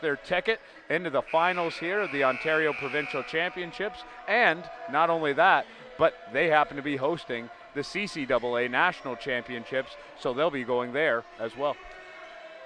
their ticket into the finals here of the Ontario Provincial Championships. And not only that, but they happen to be hosting the CCAA National Championships, so they'll be going there as well.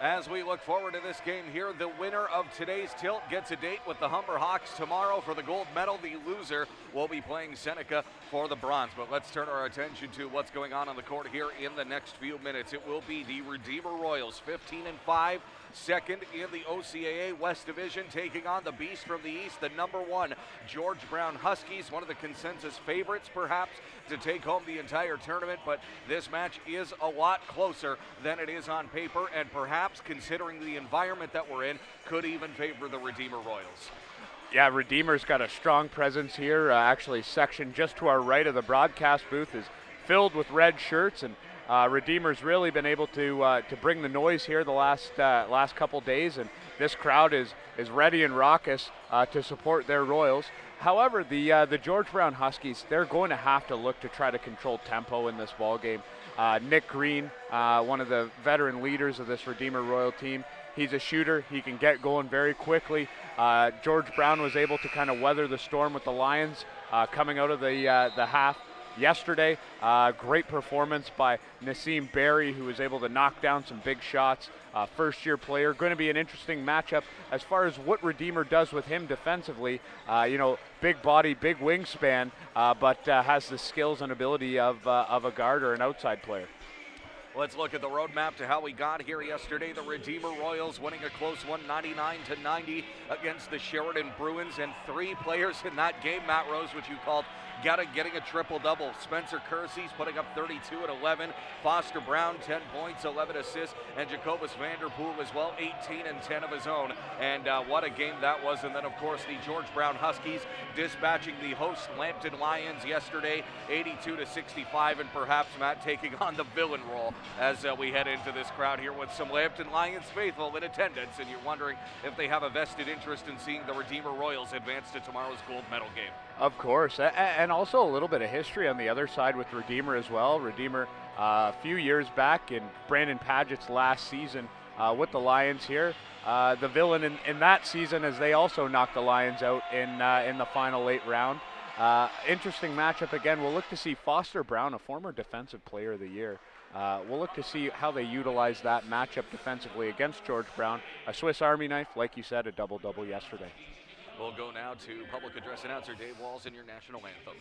As we look forward to this game here, the winner of today's tilt gets a date with the Humber Hawks tomorrow for the gold medal. The loser will be playing Seneca for the bronze. But let's turn our attention to what's going on the court here in the next few minutes. It will be the Redeemer Royals, 15-5, second in the OCAA West Division, taking on the Beast from the East, the number one George Brown Huskies, one of the consensus favorites perhaps to take home the entire tournament. But this match is a lot closer than it is on paper, and perhaps, considering the environment that we're in, could even favor the Redeemer Royals. Yeah, Redeemer's got a strong presence here. Actually, section just to our right of the broadcast booth is filled with red shirts, and Redeemer's really been able to bring the noise here the last couple days, and this crowd is ready and raucous to support their Royals. However, the George Brown Huskies, they're going to have to look to try to control tempo in this ball game. Nick Green, one of the veteran leaders of this Redeemer Royal team, he's a shooter. He can get going very quickly. George Brown was able to kind of weather the storm with the Lions coming out of the half yesterday. Great performance by Nassim Berry, who was able to knock down some big shots. First-year player. Going to be an interesting matchup as far as what Redeemer does with him defensively. Big body, big wingspan, but has the skills and ability of a guard or an outside player. Let's look at the roadmap to how we got here yesterday. The Redeemer Royals winning a close one, 99-90 against the Sheridan Bruins, and three players in that game, Matt Rose, which you called getting a triple-double. Spencer Kersey's putting up 32 and 11. Foster Brown, 10 points, 11 assists, and Jacobus Vanderpool as well, 18 and 10 of his own. And what a game that was. And then, of course, the George Brown Huskies dispatching the host Lambton Lions yesterday, 82-65, and perhaps, Matt, taking on the villain role as we head into this crowd here with some Lambton Lions faithful in attendance. And you're wondering if they have a vested interest in seeing the Redeemer Royals advance to tomorrow's gold medal game. Of course, and also a little bit of history on the other side with Redeemer as well. Redeemer a few years back in Brandon Padgett's last season with the Lions here. The villain in that season, as they also knocked the Lions out in the final 8th round. Interesting matchup again. We'll look to see Foster Brown, a former Defensive Player of the Year. We'll look to see how they utilize that matchup defensively against George Brown. A Swiss Army knife, like you said, a double-double yesterday. We'll go now to public address announcer Dave Walls in your national anthem.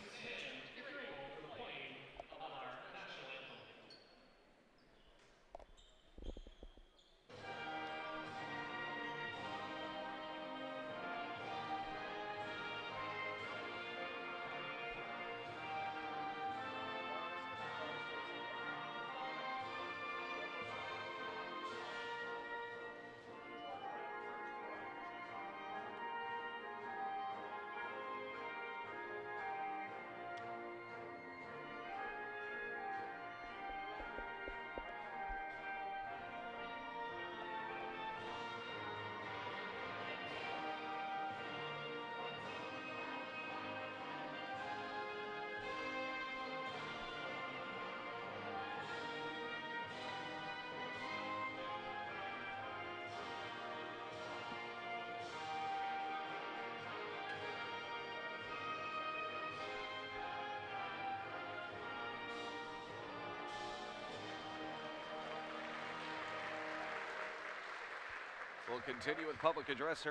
We'll continue with public address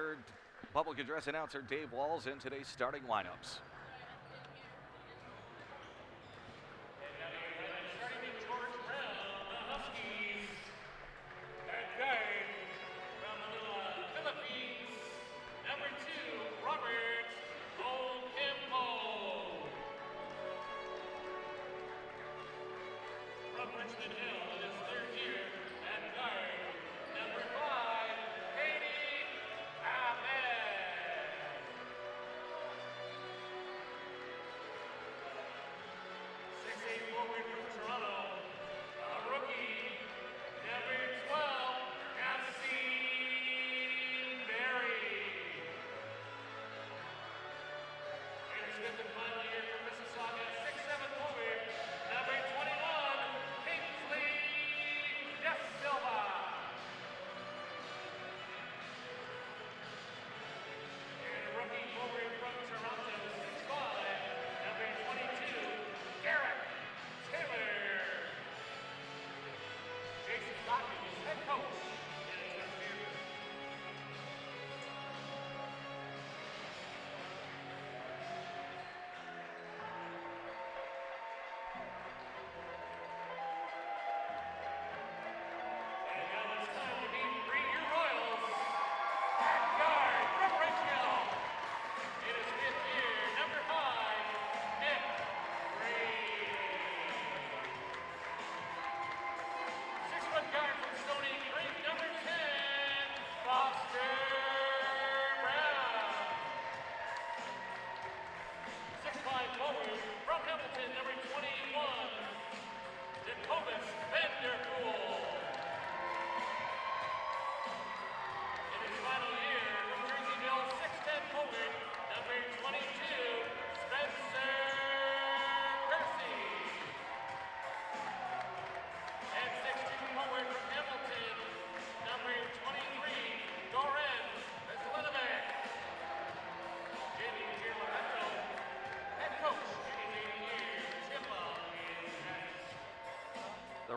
announcer Dave Walls in today's starting lineups.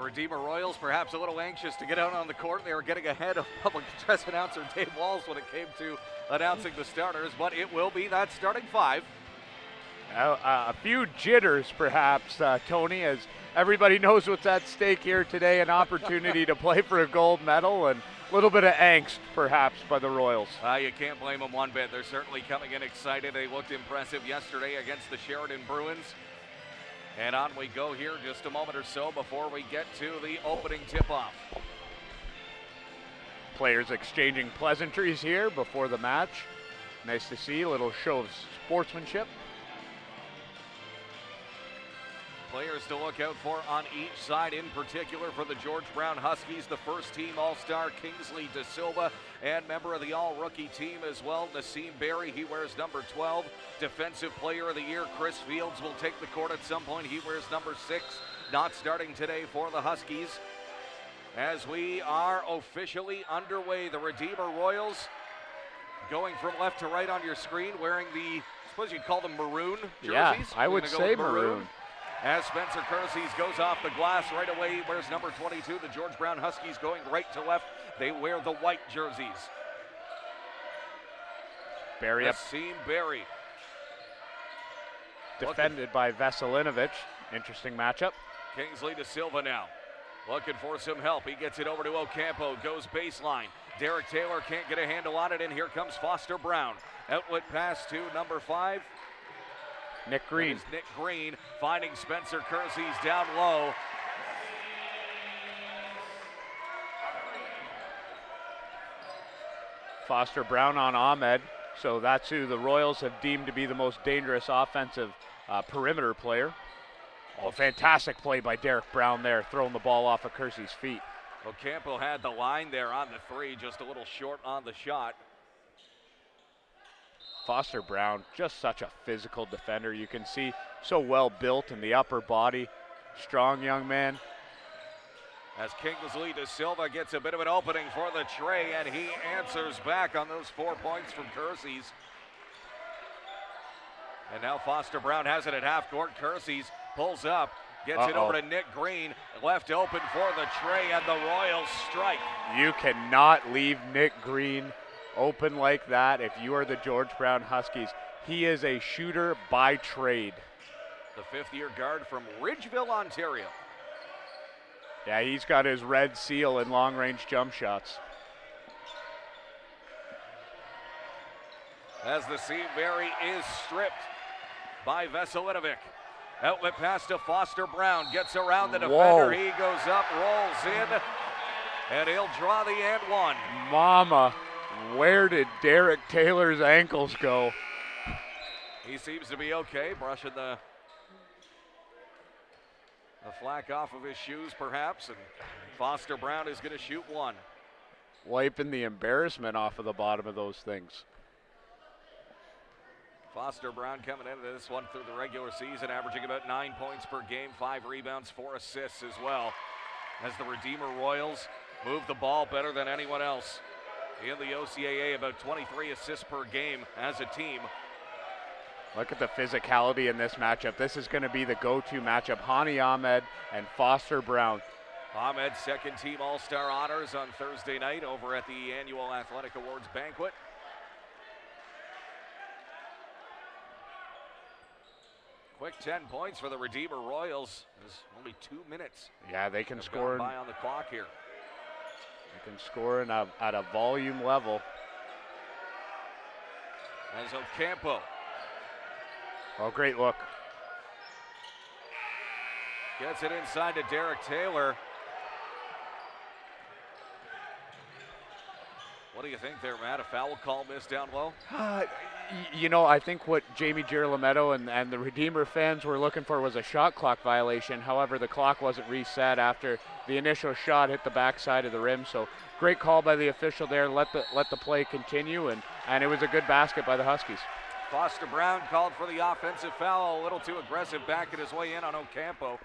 Redeemer Royals perhaps a little anxious to get out on the court. They were getting ahead of public address announcer Dave Walls when it came to announcing the starters, but it will be that starting five. A few jitters, perhaps, Tony, as everybody knows what's at stake here today, an opportunity to play for a gold medal, and a little bit of angst, perhaps, by the Royals. You can't blame them one bit. They're certainly coming in excited. They looked impressive yesterday against the Sheridan Bruins. And on we go here just a moment or so before we get to the opening tip-off. Players exchanging pleasantries here before the match. Nice to see, a little show of sportsmanship. Players to look out for on each side, in particular for the George Brown Huskies, the first-team All-Star Kingsley De Silva, and member of the All-Rookie team as well, Nassim Berry. He wears number 12. Defensive Player of the Year, Chris Fields, will take the court at some point. He wears number 6, not starting today for the Huskies. As we are officially underway, the Redeemer Royals going from left to right on your screen, wearing the, I suppose you'd call them maroon jerseys? Yeah, I would say maroon. As Spencer Kersey's goes off the glass right away, he wears number 22. The George Brown Huskies going right to left. They wear the white jerseys. Berry up. Nassim Berry. Defended by Veselinovic. Interesting matchup. Kingsley De Silva now. Looking for some help. He gets it over to Ocampo. Goes baseline. Derek Taylor can't get a handle on it, and here comes Foster Brown. Outlet pass to number 5. Nick Green. Nick Green finding Spencer Kersey's down low. Foster Brown on Ahmed. So that's who the Royals have deemed to be the most dangerous offensive perimeter player. Oh, fantastic play by Derek Brown there, throwing the ball off of Kersey's feet. Ocampo had the line there on the 3, just a little short on the shot. Foster Brown, just such a physical defender. You can see so well built in the upper body. Strong young man. As Kingsley De Silva gets a bit of an opening for the tray, and he answers back on those 4 points from Kersey's. And now Foster Brown has it at half court. Kersey's pulls up, gets it over to Nick Green, left open for the tray, and the Royals strike. You cannot leave Nick Green open like that if you are the George Brown Huskies. He is a shooter by trade. The 5th-year guard from Ridgeville, Ontario. Yeah, he's got his red seal in long-range jump shots. As the Nassim Berry is stripped by Veselinovic. Outlet pass to Foster Brown, gets around the defender. Whoa. He goes up, rolls in, and he'll draw the and one. Mama, where did Derek Taylor's ankles go? He seems to be okay, brushing the flack off of his shoes perhaps, and Foster Brown is going to shoot one. Wiping the embarrassment off of the bottom of those things. Foster Brown coming into this one through the regular season, averaging about 9 points per game, 5 rebounds, 4 assists as well. As the Redeemer Royals move the ball better than anyone else in the OCAA, about 23 assists per game as a team. Look at the physicality in this matchup. This is going to be the go-to matchup. Hani Ahmed and Foster Brown. Ahmed, second-team All-Star honors on Thursday night over at the annual Athletic Awards banquet. Quick 10 points for the Redeemer Royals. There's only 2 minutes. Yeah, they can score by on the clock here. They can score at a volume level. As Ocampo. Oh, great look. Gets it inside to Derek Taylor. What do you think there, Matt? A foul call missed down low? You know, I think what Jamie Girolamo and the Redeemer fans were looking for was a shot clock violation. However, the clock wasn't reset after the initial shot hit the backside of the rim. So great call by the official there. Let the play continue, and it was a good basket by the Huskies. Foster Brown called for the offensive foul, a little too aggressive, backing his way in on Ocampo.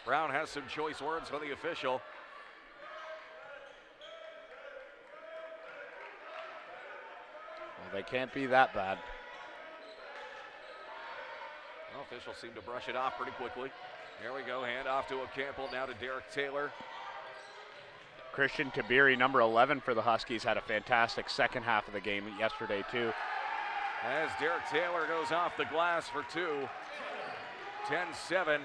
Brown has some choice words for the official. Well, they can't be that bad. Well, officials seem to brush it off pretty quickly. Here we go, hand off to a Campbell, now to Derek Taylor. Christian Tabiri, number 11 for the Huskies, had a fantastic second half of the game yesterday too. As Derek Taylor goes off the glass for two. 10-7.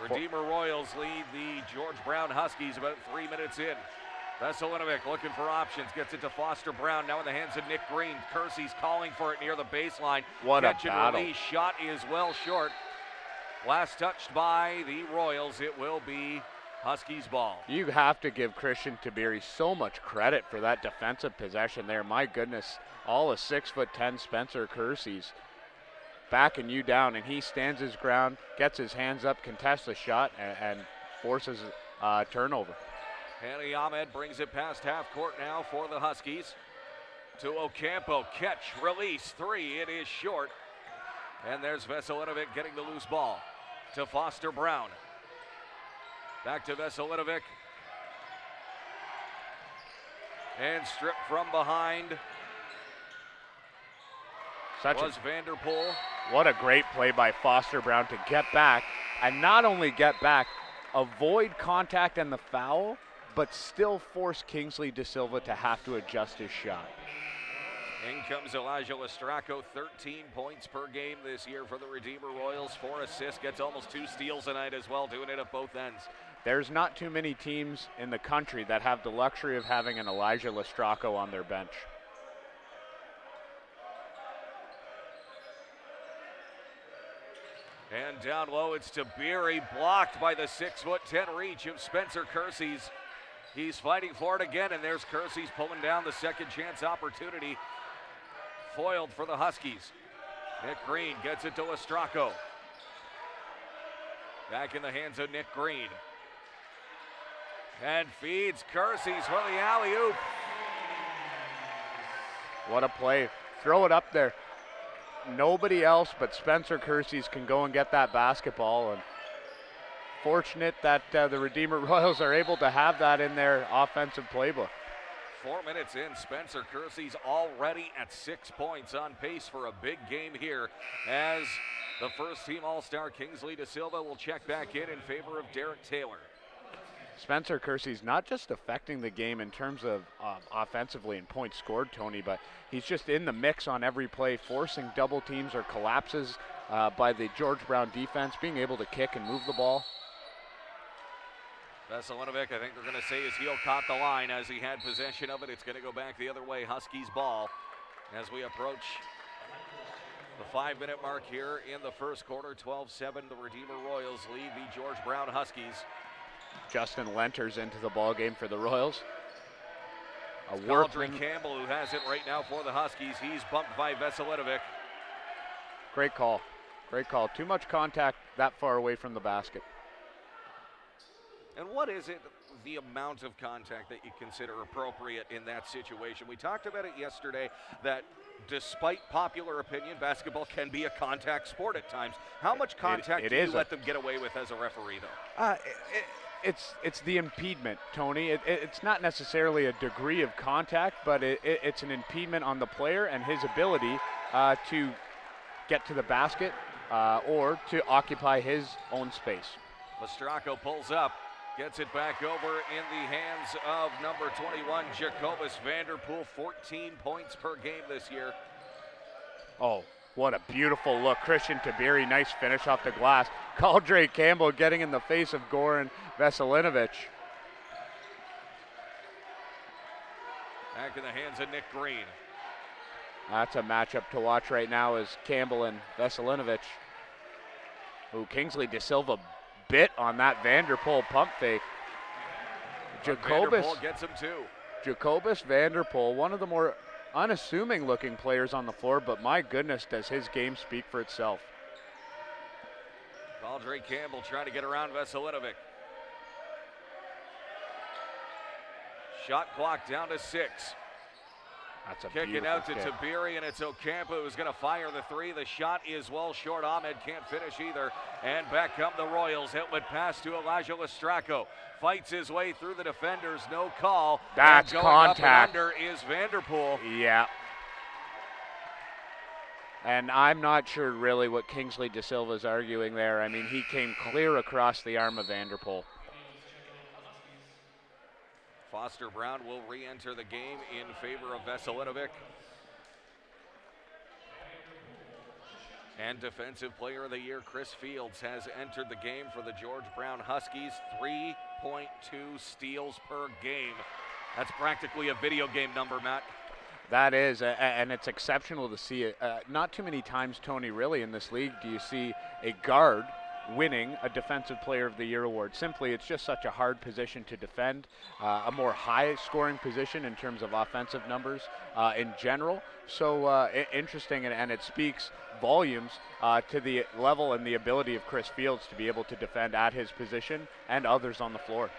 Redeemer Royals lead the George Brown Huskies about 3 minutes in. Veselinovic looking for options, gets it to Foster Brown, now in the hands of Nick Green. Kersey's calling for it near the baseline. What Catch a and battle. release, shot is well short. Last touched by the Royals, it will be Huskies ball. You have to give Christian Tabiri so much credit for that defensive possession there. My goodness, all of 6'10" Spencer Kersey's backing you down, and he stands his ground, gets his hands up, contests the shot, and forces a turnover. Hani Ahmed brings it past half court now for the Huskies. To Ocampo, catch, release, three, it is short. And there's Veselinovic getting the loose ball. To Foster Brown. Back to Veselinovic. And stripped from behind was Vanderpool. What a great play by Foster Brown to get back, and not only get back, avoid contact and the foul, but still force Kingsley De Silva to have to adjust his shot. In comes Elijah Lestraco, 13 points per game this year for the Redeemer Royals, 4 assists, gets almost 2 steals tonight as well, doing it at both ends. There's not too many teams in the country that have the luxury of having an Elijah Lestraco on their bench. And down low, it's Tabiri, blocked by the 6'10" reach of Spencer Kersey's. He's fighting for it again, and there's Kersey's pulling down the second chance opportunity. Foiled for the Huskies. Nick Green gets it to Lestraco. Back in the hands of Nick Green. And feeds Kersey's for the alley-oop. What a play. Throw it up there. Nobody else but Spencer Kersey's can go and get that basketball, and fortunate that the Redeemer Royals are able to have that in their offensive playbook. 4 minutes in, Spencer Kersey's already at 6 points, on pace for a big game here, as the first team All-Star Kingsley De Silva will check back in favor of Derek Taylor. Spencer Kersey's not just affecting the game in terms of offensively and points scored, Tony, but he's just in the mix on every play, forcing double teams or collapses by the George Brown defense, being able to kick and move the ball. Veselinovic, I think they're going to say his heel caught the line as he had possession of it. It's going to go back the other way, Huskies ball, as we approach the 5-minute mark here in the first quarter. 12-7, the Redeemer Royals lead the George Brown Huskies. Justin Lenters into the ball game for the Royals. Caldry Campbell, who has it right now for the Huskies. He's bumped by Veselinovic. Great call. Great call. Too much contact that far away from the basket. And what is it, the amount of contact that you consider appropriate in that situation? We talked about it yesterday, that despite popular opinion, basketball can be a contact sport at times. How much contact do you let them get away with as a referee, though? It's the impediment, Tony. It's not necessarily a degree of contact, but it's an impediment on the player and his ability to get to the basket or to occupy his own space. Lestraco pulls up, gets it back over in the hands of number 21, Jacobus Vanderpool, 14 points per game this year. Oh, what a beautiful look. Christian Tabiri, nice finish off the glass. Caldry Campbell getting in the face of Goran Veselinovic. Back in the hands of Nick Green. That's a matchup to watch right now, is Campbell and Veselinovic. Ooh, Kingsley De Silva bit on that Vanderpool pump fake. Vanderpool gets him too. Jacobus Vanderpool, one of the more unassuming looking players on the floor, but my goodness, does his game speak for itself. Caldry Campbell trying to get around Veselinovic. Shot clock down to 6. That's a Kicking out to kick. Tabiri, and it's Ocampo who's going to fire the three. The shot is well short. Ahmed can't finish either. And back come the Royals. Outlet pass to Elijah Lestraco. Fights his way through the defenders. No call. That's and going contact. Up and under is Vanderpool. Yeah. And I'm not sure really what Kingsley De Silva is arguing there. I mean, he came clear across the arm of Vanderpool. Foster Brown will re-enter the game in favor of Veselinovic. And Defensive Player of the Year, Chris Fields, has entered the game for the George Brown Huskies. 3.2 steals per game. That's practically a video game number, Matt. That is, and it's exceptional to see it. Not too many times, Tony, really, in this league do you see a guard winning a Defensive Player of the Year award. Simply, it's just such a hard position to defend, a more high-scoring position in terms of offensive numbers in general. So interesting, and it speaks volumes to the level and the ability of Chris Fields to be able to defend at his position and others on the floor.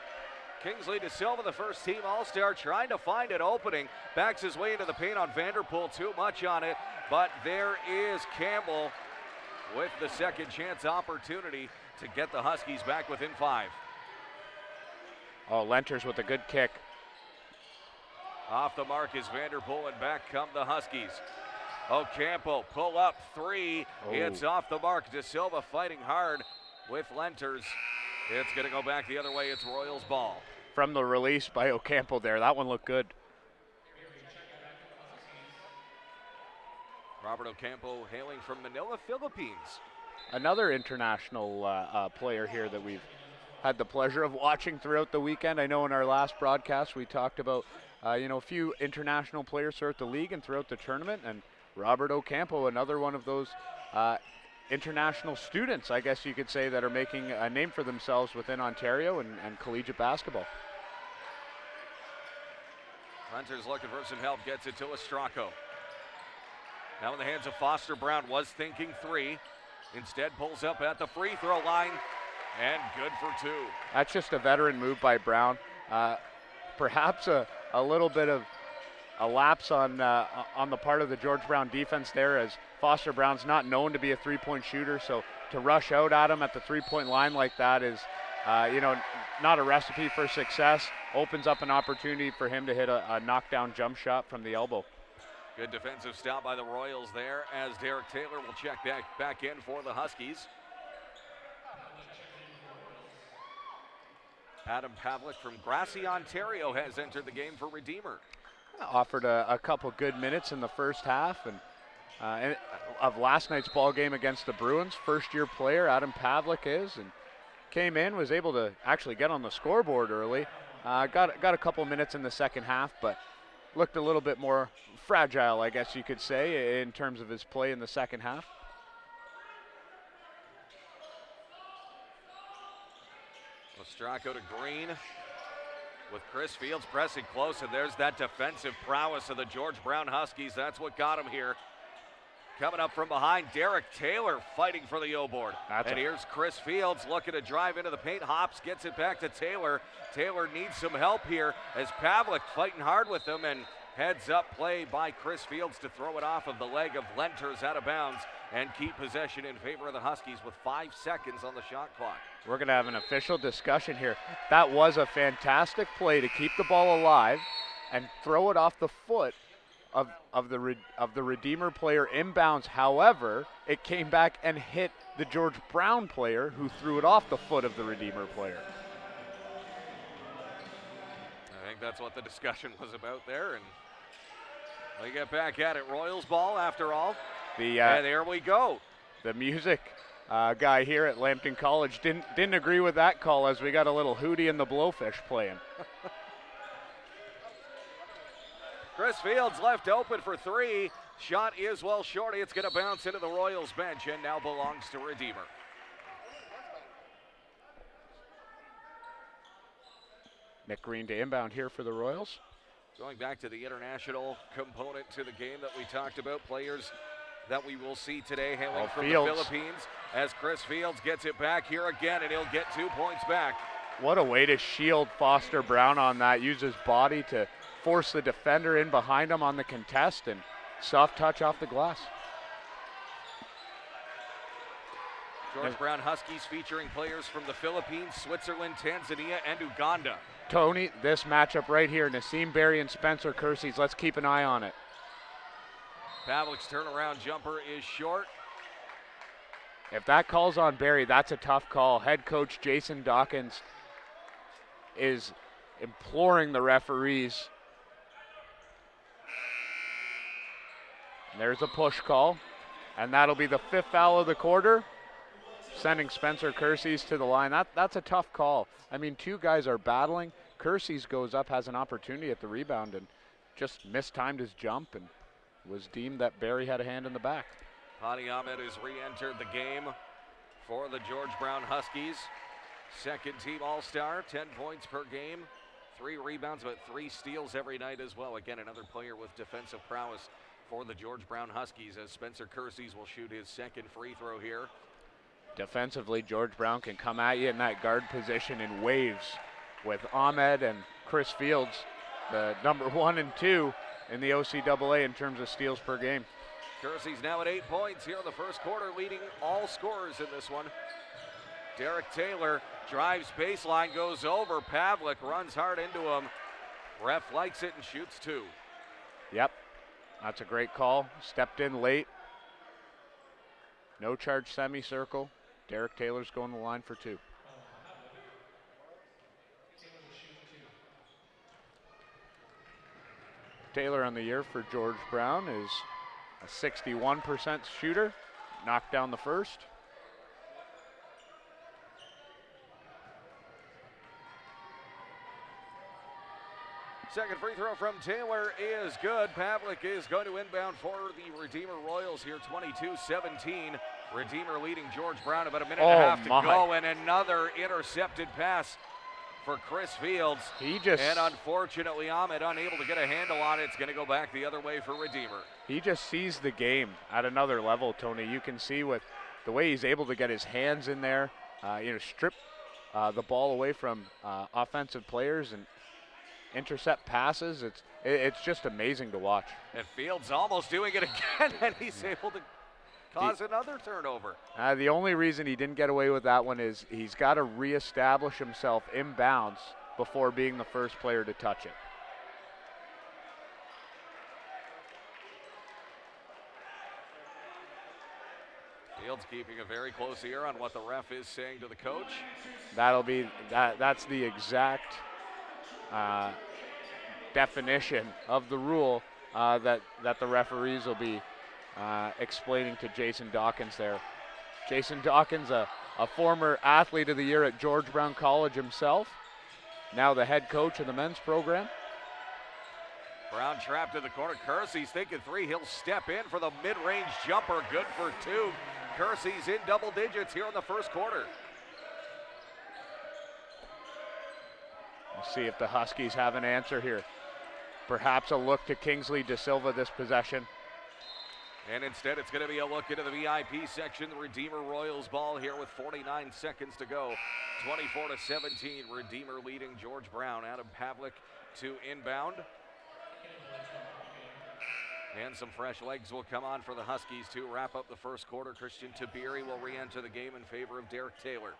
Kingsley De Silva, the first team All-Star, trying to find an opening. Backs his way into the paint on Vanderpool, too much on it. But there is Campbell with the second chance opportunity to get the Huskies back within 5. Oh, Lenters with a good kick. Off the mark is Vanderpool, and back come the Huskies. Oh, Campbell, pull up 3. Oh. It's off the mark. De Silva fighting hard with Lenters. It's going to go back the other way. It's Royals ball. From the release by Ocampo there, that one looked good. Robert Ocampo hailing from Manila, Philippines. Another international player here that we've had the pleasure of watching throughout the weekend. I know in our last broadcast we talked about a few international players throughout the league and throughout the tournament, and Robert Ocampo, another one of those international students, I guess you could say, that are making a name for themselves within Ontario and collegiate basketball. Hunters looking for some help, gets it to Ostracco. Now in the hands of Foster Brown, was thinking 3. Instead pulls up at the free throw line, and good for 2. That's just a veteran move by Brown. Perhaps a little bit of a lapse on the part of the George Brown defense there, as Foster Brown's not known to be a three-point shooter, so to rush out at him at the three-point line like that is not a recipe for success. Opens up an opportunity for him to hit a knockdown jump shot from the elbow. Good defensive stop by the Royals there, as Derek Taylor will check back in for the Huskies. Adam Pavlik from Grassy, Ontario has entered the game for Redeemer. Offered a couple good minutes in the first half and of last night's ball game against the Bruins. First-year player, Adam Pavlik is, and came in, was able to actually get on the scoreboard early. Got a couple minutes in the second half, but looked a little bit more fragile, I guess you could say, in terms of his play in the second half. Ostracco to Green with Chris Fields pressing close, and there's that defensive prowess of the George Brown Huskies. That's what got him here. Coming up from behind, Derek Taylor fighting for the O-board. And here's Chris Fields looking to drive into the paint. Hops gets it back to Taylor. Taylor needs some help here as Pavlik fighting hard with him, and heads up play by Chris Fields to throw it off of the leg of Lenters out of bounds and keep possession in favor of the Huskies with 5 seconds on the shot clock. We're going to have an official discussion here. That was a fantastic play to keep the ball alive and throw it off the foot of the Redeemer player inbounds. However, it came back and hit the George Brown player who threw it off the foot of the Redeemer player. I think that's what the discussion was about there, and we get back at it. Royals ball after all. And there we go. The music guy here at Lambton College didn't agree with that call, as we got a little Hootie and the Blowfish playing. Chris Fields left open for 3. Shot is well short. It's going to bounce into the Royals bench and now belongs to Redeemer. Nick Green to inbound here for the Royals. Going back to the international component to the game that we talked about, players that we will see today hailing from the Philippines, as Chris Fields gets it back here again, and he'll get 2 points back. What a way to shield Foster Brown on that. Use his body to force the defender in behind him on the contest, and soft touch off the glass. George Brown Huskies featuring players from the Philippines, Switzerland, Tanzania, and Uganda. Tony, this matchup right here, Nassim Berry and Spencer Kersey's, let's keep an eye on it. Pavlik's turnaround jumper is short. If that call's on Barry, that's a tough call. Head coach Jason Dawkins is imploring the referees. There's a push call, and that'll be the 5th foul of the quarter, sending Spencer Kersey's to the line. That's a tough call. I mean, two guys are battling. Kersey's goes up, has an opportunity at the rebound, and just mistimed his jump and was deemed that Barry had a hand in the back. Hani Ahmed has re-entered the game for the George Brown Huskies. Second team All-Star, 10 points per game, 3 rebounds, but 3 steals every night as well. Again, another player with defensive prowess for the George Brown Huskies, as Spencer Kersey's will shoot his second free throw here. Defensively, George Brown can come at you in that guard position in waves with Ahmed and Chris Fields, the number 1 and 2 in the OCAA in terms of steals per game. Kersey's now at 8 points here in the first quarter, leading all scorers in this one. Derek Taylor drives baseline, goes over. Pavlik runs hard into him. Ref likes it and shoots 2. Yep, that's a great call. Stepped in late. No charge semicircle. Derek Taylor's going to the line for 2. Taylor on the year for George Brown is a 61% shooter. Knocked down the first. Second free throw from Taylor is good. Pavlik is going to inbound for the Redeemer Royals here, 22-17. Redeemer leading George Brown, about a minute and a half to go, and another intercepted pass for Chris Fields. And unfortunately, Ahmed unable to get a handle on it. It's going to go back the other way for Redeemer. He just sees the game at another level, Tony. You can see with the way he's able to get his hands in there, strip the ball away from offensive players and intercept passes. It's just amazing to watch. And Fields almost doing it again, and he's able to cause another turnover. The only reason he didn't get away with that one is he's got to reestablish himself inbounds before being the first player to touch it. Fields keeping a very close ear on what the ref is saying to the coach. That's the exact definition of the rule that the referees will be explaining to Jason Dawkins there. Jason Dawkins, a former athlete of the year at George Brown College himself, now the head coach of the men's program. Brown trapped in the corner. Kersey's thinking 3. He'll step in for the mid-range jumper. Good for 2. Kersey's in double digits here in the first quarter. We'll see if the Huskies have an answer here. Perhaps a look to Kingsley De Silva this possession. And instead, it's going to be a look into the VIP section. The Redeemer Royals ball here with 49 seconds to go. 24-17, Redeemer leading George Brown. Adam Pavlik to inbound. And some fresh legs will come on for the Huskies to wrap up the first quarter. Christian Tabiri will re-enter the game in favor of Derek Taylor.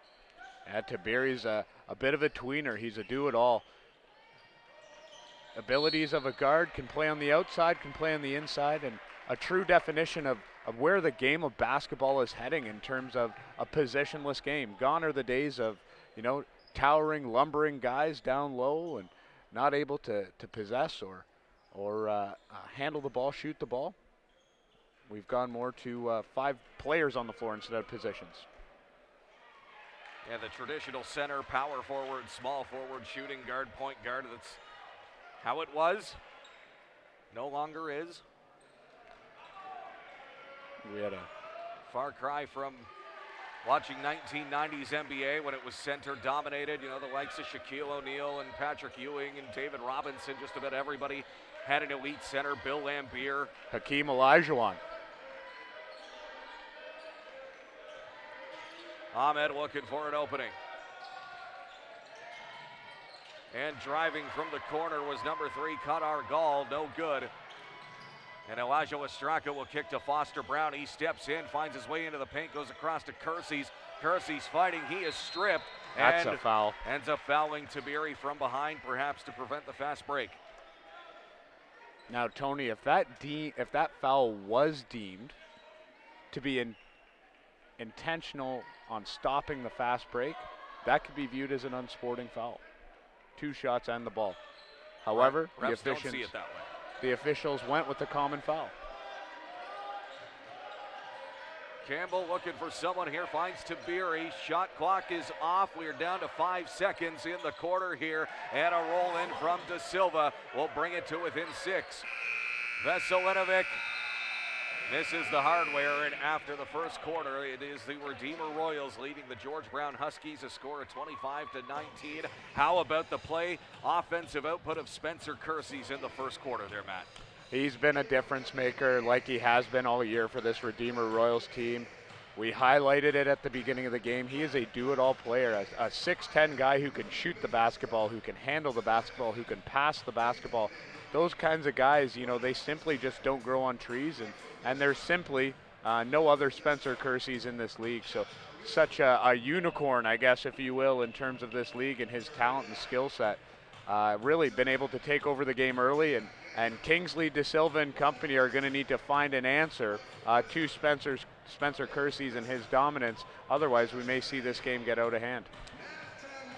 Tabiri's a bit of a tweener. He's a do-it-all. Abilities of a guard, can play on the outside, can play on the inside, and a true definition of where the game of basketball is heading in terms of a positionless game. Gone are the days of, towering, lumbering guys down low and not able to possess or handle the ball, shoot the ball. We've gone more to 5 players on the floor instead of positions. Yeah, the traditional center, power forward, small forward, shooting guard, point guard. That's how it was. No longer is. We had a far cry from watching 1990s NBA when it was center dominated. The likes of Shaquille O'Neal and Patrick Ewing and David Robinson. Just about everybody had an elite center. Bill Laimbeer. Hakeem Olajuwon. Ahmed looking for an opening. And driving from the corner was number 3, Kadar Gall. No good. And Elijah Estraka will kick to Foster Brown. He steps in, finds his way into the paint, goes across to Kersey's. Kersey's fighting. He is stripped. That's a foul. Ends up fouling Tabiri from behind, perhaps to prevent the fast break. Now, Tony, if that foul was deemed to be intentional on stopping the fast break, that could be viewed as an unsporting foul. 2 shots and the ball. However, refs don't see it that way. The officials went with the common foul. Campbell looking for someone here, finds Tabiri. Shot clock is off. We are down to 5 seconds in the quarter here. And a roll in from De Silva will bring it to within 6. Veselinovic misses the hardware, and after the first quarter, it is the Redeemer Royals leading the George Brown Huskies, a score of 25-19. How about the play, offensive output of Spencer Kersey's in the first quarter there, Matt? He's been a difference maker like he has been all year for this Redeemer Royals team. We highlighted it at the beginning of the game. He is a do-it-all player, a 6'10" guy who can shoot the basketball, who can handle the basketball, who can pass the basketball. Those kinds of guys, you know, they simply just don't grow on trees, and there's simply no other Spencer Kersey's in this league. So such a unicorn, I guess, if you will, in terms of this league and his talent and skill set. Really been able to take over the game early, and Kingsley, De Silva, and company are going to need to find an answer to Spencer Kersey's and his dominance. Otherwise, we may see this game get out of hand.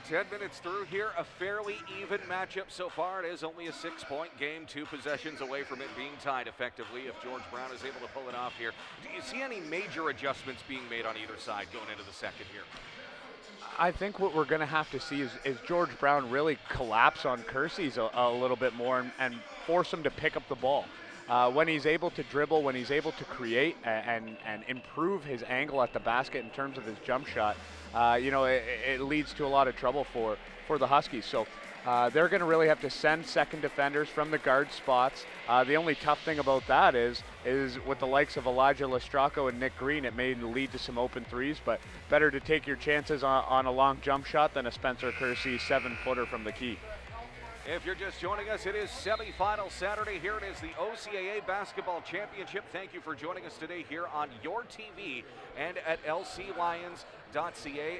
10 minutes through here, a fairly even matchup so far. It is only a 6-point game, 2 possessions away from it being tied effectively if George Brown is able to pull it off here. Do you see any major adjustments being made on either side going into the second here? I think what we're going to have to see is George Brown really collapse on Kersey's a little bit more and force him to pick up the ball. When he's able to dribble, when he's able to create and improve his angle at the basket in terms of his jump shot, you know, it leads to a lot of trouble for the Huskies. So they're going to really have to send second defenders from the guard spots. The only tough thing about that is with the likes of Elijah Lestracco and Nick Green, it may lead to some open threes, but better to take your chances on a long jump shot than a Spencer Kersey 7-footer from the key. If you're just joining us, it is semifinal Saturday. Here it is, the OCAA Basketball Championship. Thank you for joining us today here on your TV and at lclions.ca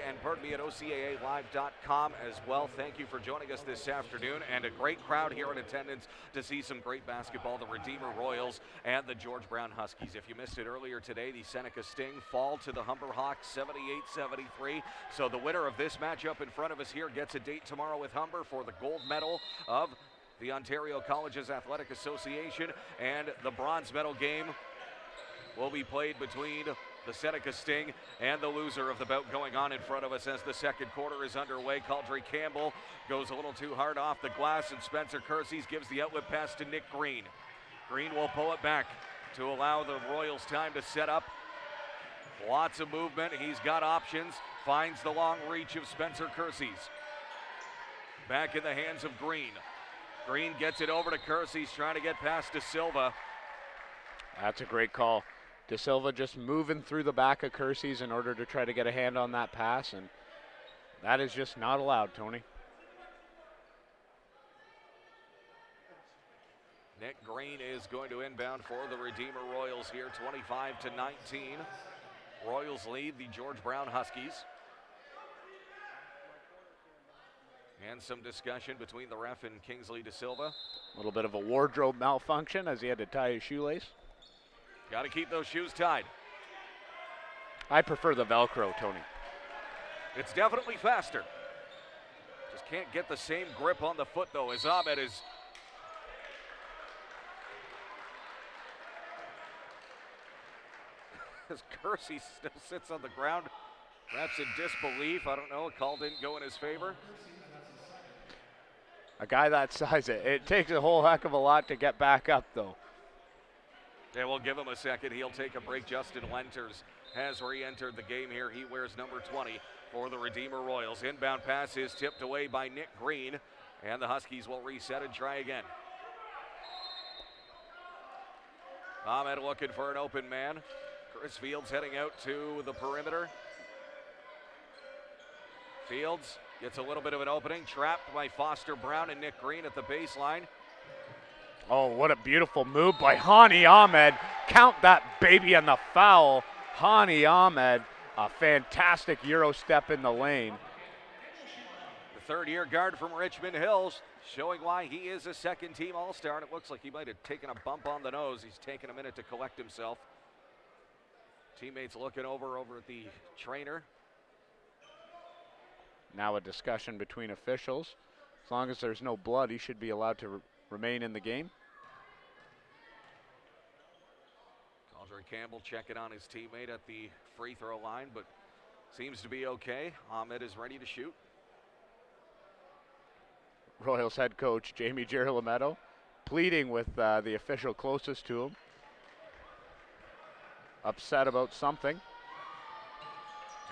and pardon me, at OCAAlive.com as well. Thank you for joining us this afternoon, and a great crowd here in attendance to see some great basketball, the Redeemer Royals and the George Brown Huskies. If you missed it earlier today, the Seneca Sting fall to the Humber Hawks 78-73. So the winner of this matchup in front of us here gets a date tomorrow with Humber for the gold medal of the Ontario Colleges Athletic Association, and the bronze medal game will be played between the Seneca Sting and the loser of the bout going on in front of us as the second quarter is underway. Caldry Campbell goes a little too hard off the glass, and Spencer Kersey's gives the outlet pass to Nick Green. Green will pull it back to allow the Royals time to set up. Lots of movement. He's got options. Finds the long reach of Spencer Kersey's. Back in the hands of Green. Green gets it over to Kersey's, trying to get past De Silva. That's a great call. De Silva just moving through the back of Kersey's in order to try to get a hand on that pass, and that is just not allowed, Tony. Nick Green is going to inbound for the Redeemer Royals here, 25-19. Royals lead the George Brown Huskies. And some discussion between the ref and Kingsley De Silva. A little bit of a wardrobe malfunction as he had to tie his shoelace. Got to keep those shoes tied. I prefer the Velcro, Tony. It's definitely faster. Just can't get the same grip on the foot, though, as Ahmed is. As Kersey still sits on the ground, perhaps in disbelief. I don't know. A call didn't go in his favor. A guy that size, it takes a whole heck of a lot to get back up, though. Yeah, we'll give him a second. He'll take a break. Justin Lenters has re-entered the game here. He wears number 20 for the Redeemer Royals. Inbound pass is tipped away by Nick Green, and the Huskies will reset and try again. Ahmed looking for an open man. Chris Fields heading out to the perimeter. Fields gets a little bit of an opening, trapped by Foster Brown and Nick Green at the baseline. Oh, what a beautiful move by Hani Ahmed. Count that baby on the foul. Hani Ahmed, a fantastic Euro step in the lane. The third-year guard from Richmond Hills showing why he is a second-team All-Star, and it looks like he might have taken a bump on the nose. He's taken a minute to collect himself. Teammates looking over at the trainer. Now a discussion between officials. As long as there's no blood, he should be allowed to remain in the game. Campbell checking on his teammate at the free throw line, but seems to be okay. Ahmed is ready to shoot. Royals head coach Jamie Girolametto pleading with the official closest to him. Upset about something.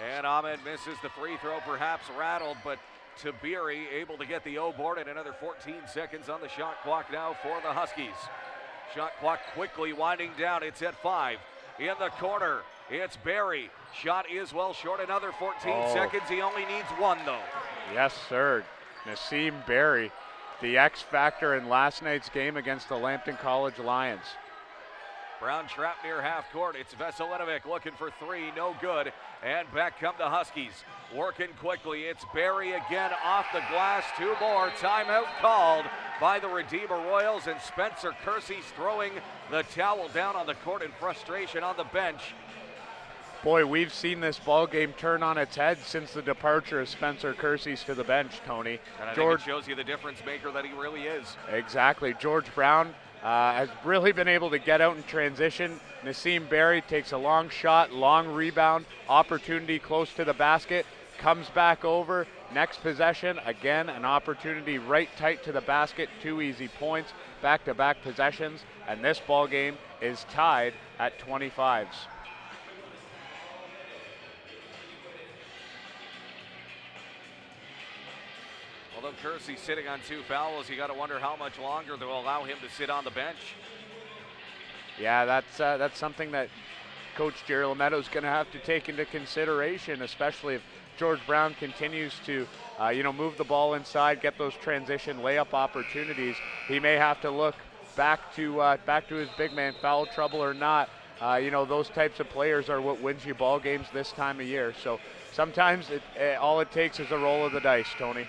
And Ahmed misses the free throw, perhaps rattled, but Tabiri able to get the O board, and another 14 seconds on the shot clock now for the Huskies. Shot clock quickly winding down. It's at 5. In the corner, it's Barry. Shot is well short. Another 14 seconds. He only needs 1, though. Yes, sir. Nassim Barry, the X factor in last night's game against the Lambton College Lions. Brown trapped near half court. It's Veselinovic looking for 3, no good. And back come the Huskies. Working quickly. It's Barry again off the glass. 2 more. Timeout called by the Redeemer Royals, and Spencer Kersey's throwing the towel down on the court in frustration on the bench. Boy, we've seen this ball game turn on its head since the departure of Spencer Kersey's to the bench, Tony. And I think it shows you the difference maker that he really is. Exactly. George Brown has really been able to get out in transition. Nassim Barry takes a long shot, long rebound, opportunity close to the basket, comes back over. Next possession, again, an opportunity right tight to the basket. 2 easy points, back-to-back possessions, and this ball game is tied at 25s. Although Kersey's sitting on 2 fouls, you got to wonder how much longer they'll allow him to sit on the bench. Yeah, that's something that Coach Girolametto is going to have to take into consideration, especially if George Brown continues to, move the ball inside, get those transition layup opportunities. He may have to look back to his big man, foul trouble or not. Those types of players are what wins you ball games this time of year. So sometimes all it takes is a roll of the dice, Tony.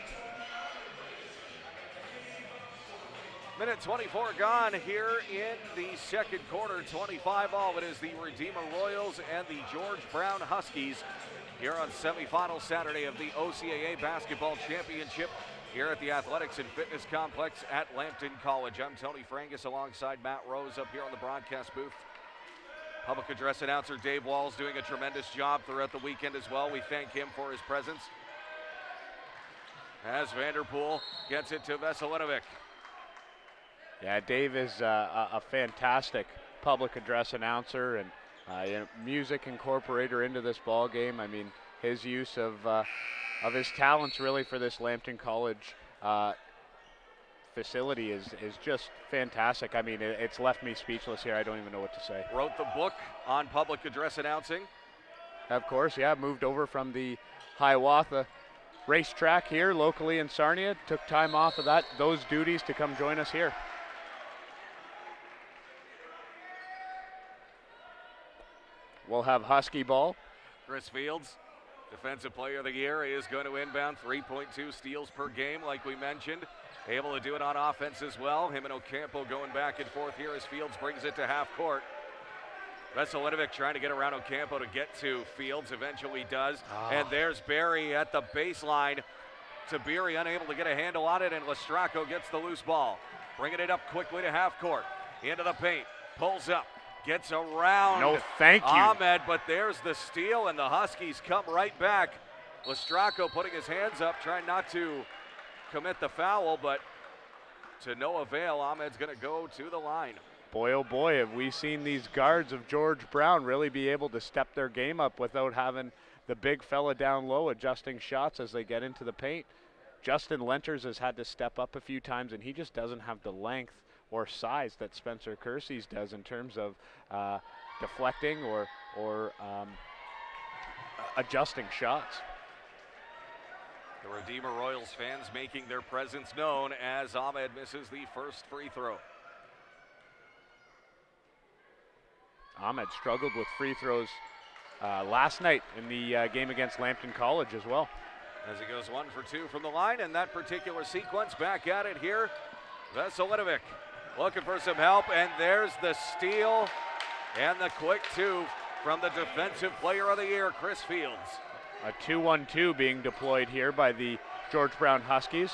Minute 24 gone here in the second quarter. 25 all. It is the Redeemer Royals and the George Brown Huskies here on semifinal Saturday of the OCAA Basketball Championship here at the Athletics and Fitness Complex at Lambton College. I'm Tony Frangus alongside Matt Rose up here on the broadcast booth. Public address announcer Dave Walls doing a tremendous job throughout the weekend as well. We thank him for his presence. As Vanderpool gets it to Veselinovic. Yeah, Dave is a fantastic public address announcer and music incorporator into this ball game. I mean, his use of his talents really for this Lambton College facility is just fantastic. I mean, it's left me speechless here. I don't even know what to say. Wrote the book on public address announcing. Of course, yeah, moved over from the Hiawatha racetrack here locally in Sarnia. Took time off of those duties to come join us here. We'll have Husky ball. Chris Fields, Defensive Player of the Year, is going to inbound. 3.2 steals per game, like we mentioned. Able to do it on offense as well. Him and Ocampo going back and forth here as Fields brings it to half court. Veselinovic trying to get around Ocampo to get to Fields. Eventually does. And there's Barry at the baseline. Tabiri unable to get a handle on it, and Lestraco gets the loose ball. Bringing it up quickly to half court. Into the paint. Pulls up. Gets around No, thank you. Ahmed, but there's the steal, and the Huskies come right back. Lestraco putting his hands up, trying not to commit the foul, but to no avail. Ahmed's going to go to the line. Boy, oh boy, have we seen these guards of George Brown really be able to step their game up without having the big fella down low adjusting shots as they get into the paint. Justin Lenters has had to step up a few times, and he just doesn't have the length or size that Spencer Kersey's does in terms of deflecting or adjusting shots. The Redeemer Royals fans making their presence known as Ahmed misses the first free throw. Ahmed struggled with free throws last night in the game against Lambton College as well. as he goes 1 for 2 from the line. And that particular sequence, back at it here. Veselinovic looking for some help, and there's the steal and the quick 2 from the Defensive Player of the Year, Chris Fields. A 2-1-2 being deployed here by the George Brown Huskies.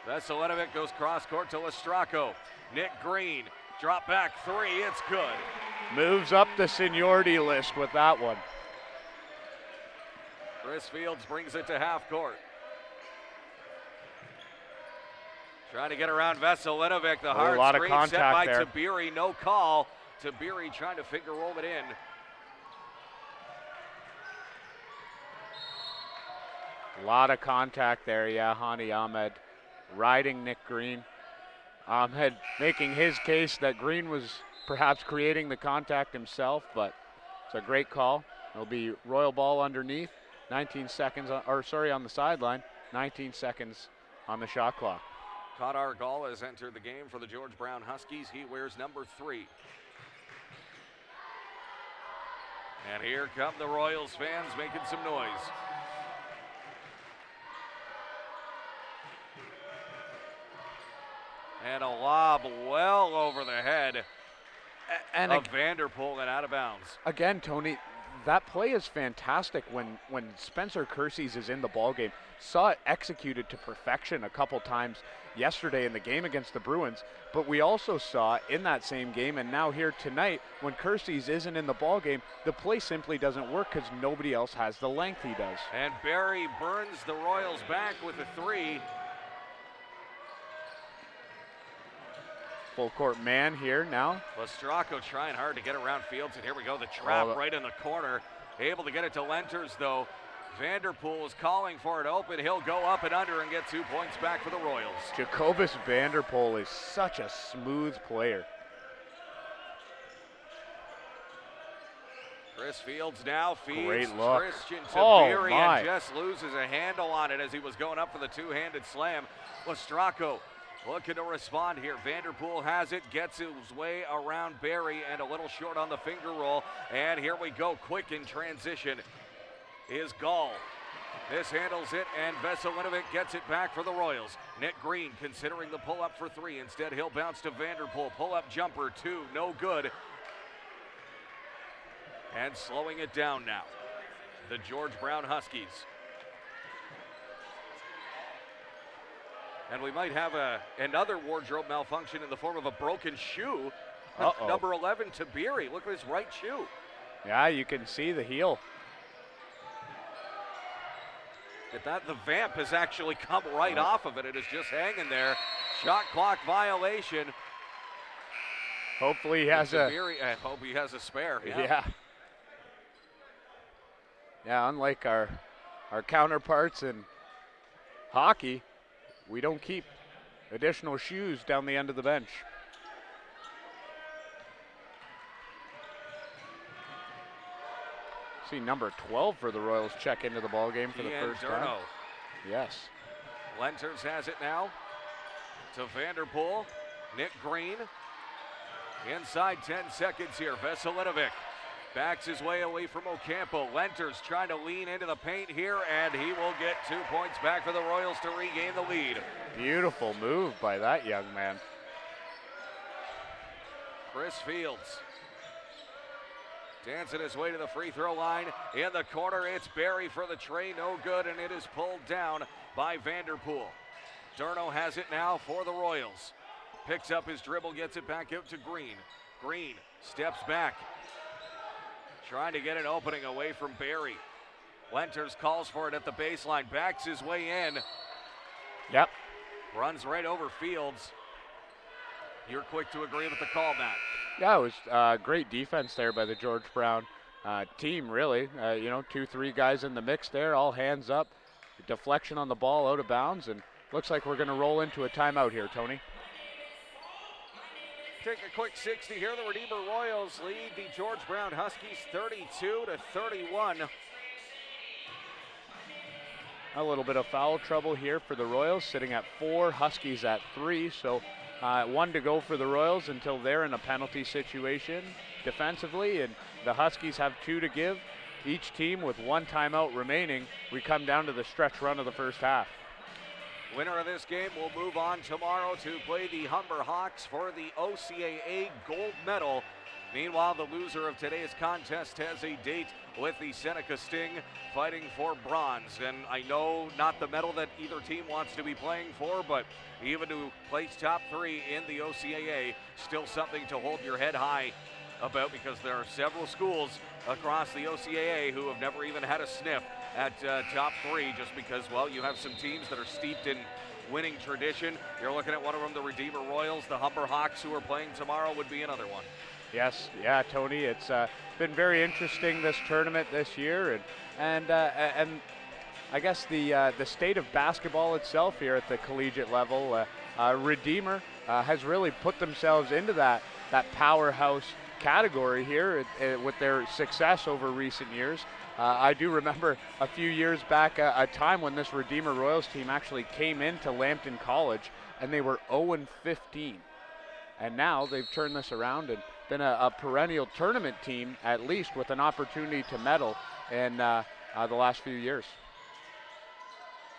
Veselinovic goes cross court to Lestracco. Nick Green, drop back 3, it's good. Moves up the seniority list with that one. Chris Fields brings it to half court. Trying to get around Veselinovic. The hard lot of screen set by contact there. Tabiri. No call. Tabiri trying to finger roll it in. A lot of contact there, yeah. Hani Ahmed riding Nick Green. Ahmed making his case that Green was perhaps creating the contact himself, but it's a great call. It'll be Royal ball underneath. 19 seconds, on the sideline. 19 seconds on the shot clock. Kadar Gall has entered the game for the George Brown Huskies. He wears number 3. And here come the Royals fans making some noise. And a lob well over the head of Vanderpool and out of bounds. Again, Tony, that play is fantastic when Spencer Kersey's is in the ballgame. Saw it executed to perfection a couple times yesterday in the game against the Bruins, but we also saw in that same game and now here tonight when Kersey's isn't in the ballgame, the play simply doesn't work because nobody else has the length he does. And Barry burns the Royals back with a 3. Full court man here now. Lestracco trying hard to get around Fields, and here we go, the trap right in the corner. Able to get it to Lenters, though. Vanderpool is calling for it open. He'll go up and under and get 2 points back for the Royals. Jacobus Vanderpool is such a smooth player. Chris Fields now feeds Great look. Christian Oh, Tabiri my. and just loses a handle on it as he was going up for the two-handed slam. Lestracco looking to respond here. Vanderpool has it, gets his way around Barry and a little short on the finger roll. And here we go, quick in transition is Gall. This handles it, and Veselinovic gets it back for the Royals. Nick Green considering the pull-up for 3. Instead, he'll bounce to Vanderpool. Pull-up jumper, 2, no good. And slowing it down now, the George Brown Huskies. And we might have another wardrobe malfunction in the form of a broken shoe. Number 11, Tabiri. Look at his right shoe. Yeah, you can see the heel. At that, the vamp has actually come right off of it. It is just hanging there. Shot clock violation. Hopefully he has Tabiri, I hope he has a spare. Yeah, unlike our counterparts in hockey, we don't keep additional shoes down the end of the bench. See number 12 for the Royals check into the ball game for the Kian first Durdo. time. Yes. Lenters has it now to Vanderpool. Nick Green. Inside 10 seconds here. Veselinovic backs his way away from Ocampo. Lenters trying to lean into the paint here, and he will get 2 points back for the Royals to regain the lead. Beautiful move by that young man. Chris Fields dancing his way to the free throw line. In the corner, it's Barry for the tray, no good, and it is pulled down by Vanderpool. Durdo has it now for the Royals. Picks up his dribble, gets it back out to Green. Green steps back, trying to get an opening away from Barry. Lenters calls for it at the baseline, backs his way in. Yep. Runs right over Fields. You're quick to agree with the call, Matt. Yeah, it was great defense there by the George Brown team, really. 2-3 guys in the mix there, all hands up. Deflection on the ball out of bounds, and looks like we're going to roll into a timeout here, Tony. Take a quick 60 here. The Redeemer Royals lead the George Brown Huskies 32-31. A little bit of foul trouble here for the Royals, sitting at 4, Huskies at 3. So 1 to go for the Royals until they're in a penalty situation defensively, and the Huskies have 2 to give. each team with one timeout remaining, we come down to the stretch run of the first half. Winner of this game will move on tomorrow to play the Humber Hawks for the OCAA gold medal. Meanwhile, the loser of today's contest has a date with the Seneca Sting, fighting for bronze. And I know not the medal that either team wants to be playing for, but even to place top 3 in the OCAA, still something to hold your head high about, because there are several schools across the OCAA who have never even had a sniff at top 3, just because, well, you have some teams that are steeped in winning tradition. You're looking at one of them, the Redeemer Royals. The Humber Hawks, who are playing tomorrow, would be another one. Yes, yeah, Tony. It's been very interesting, this tournament this year, and I guess the state of basketball itself here at the collegiate level. Redeemer has really put themselves into that powerhouse category here with their success over recent years. I do remember a few years back a time when this Redeemer Royals team actually came into Lambton College and they were 0-15. And now they've turned this around and been a perennial tournament team, at least with an opportunity to medal in the last few years.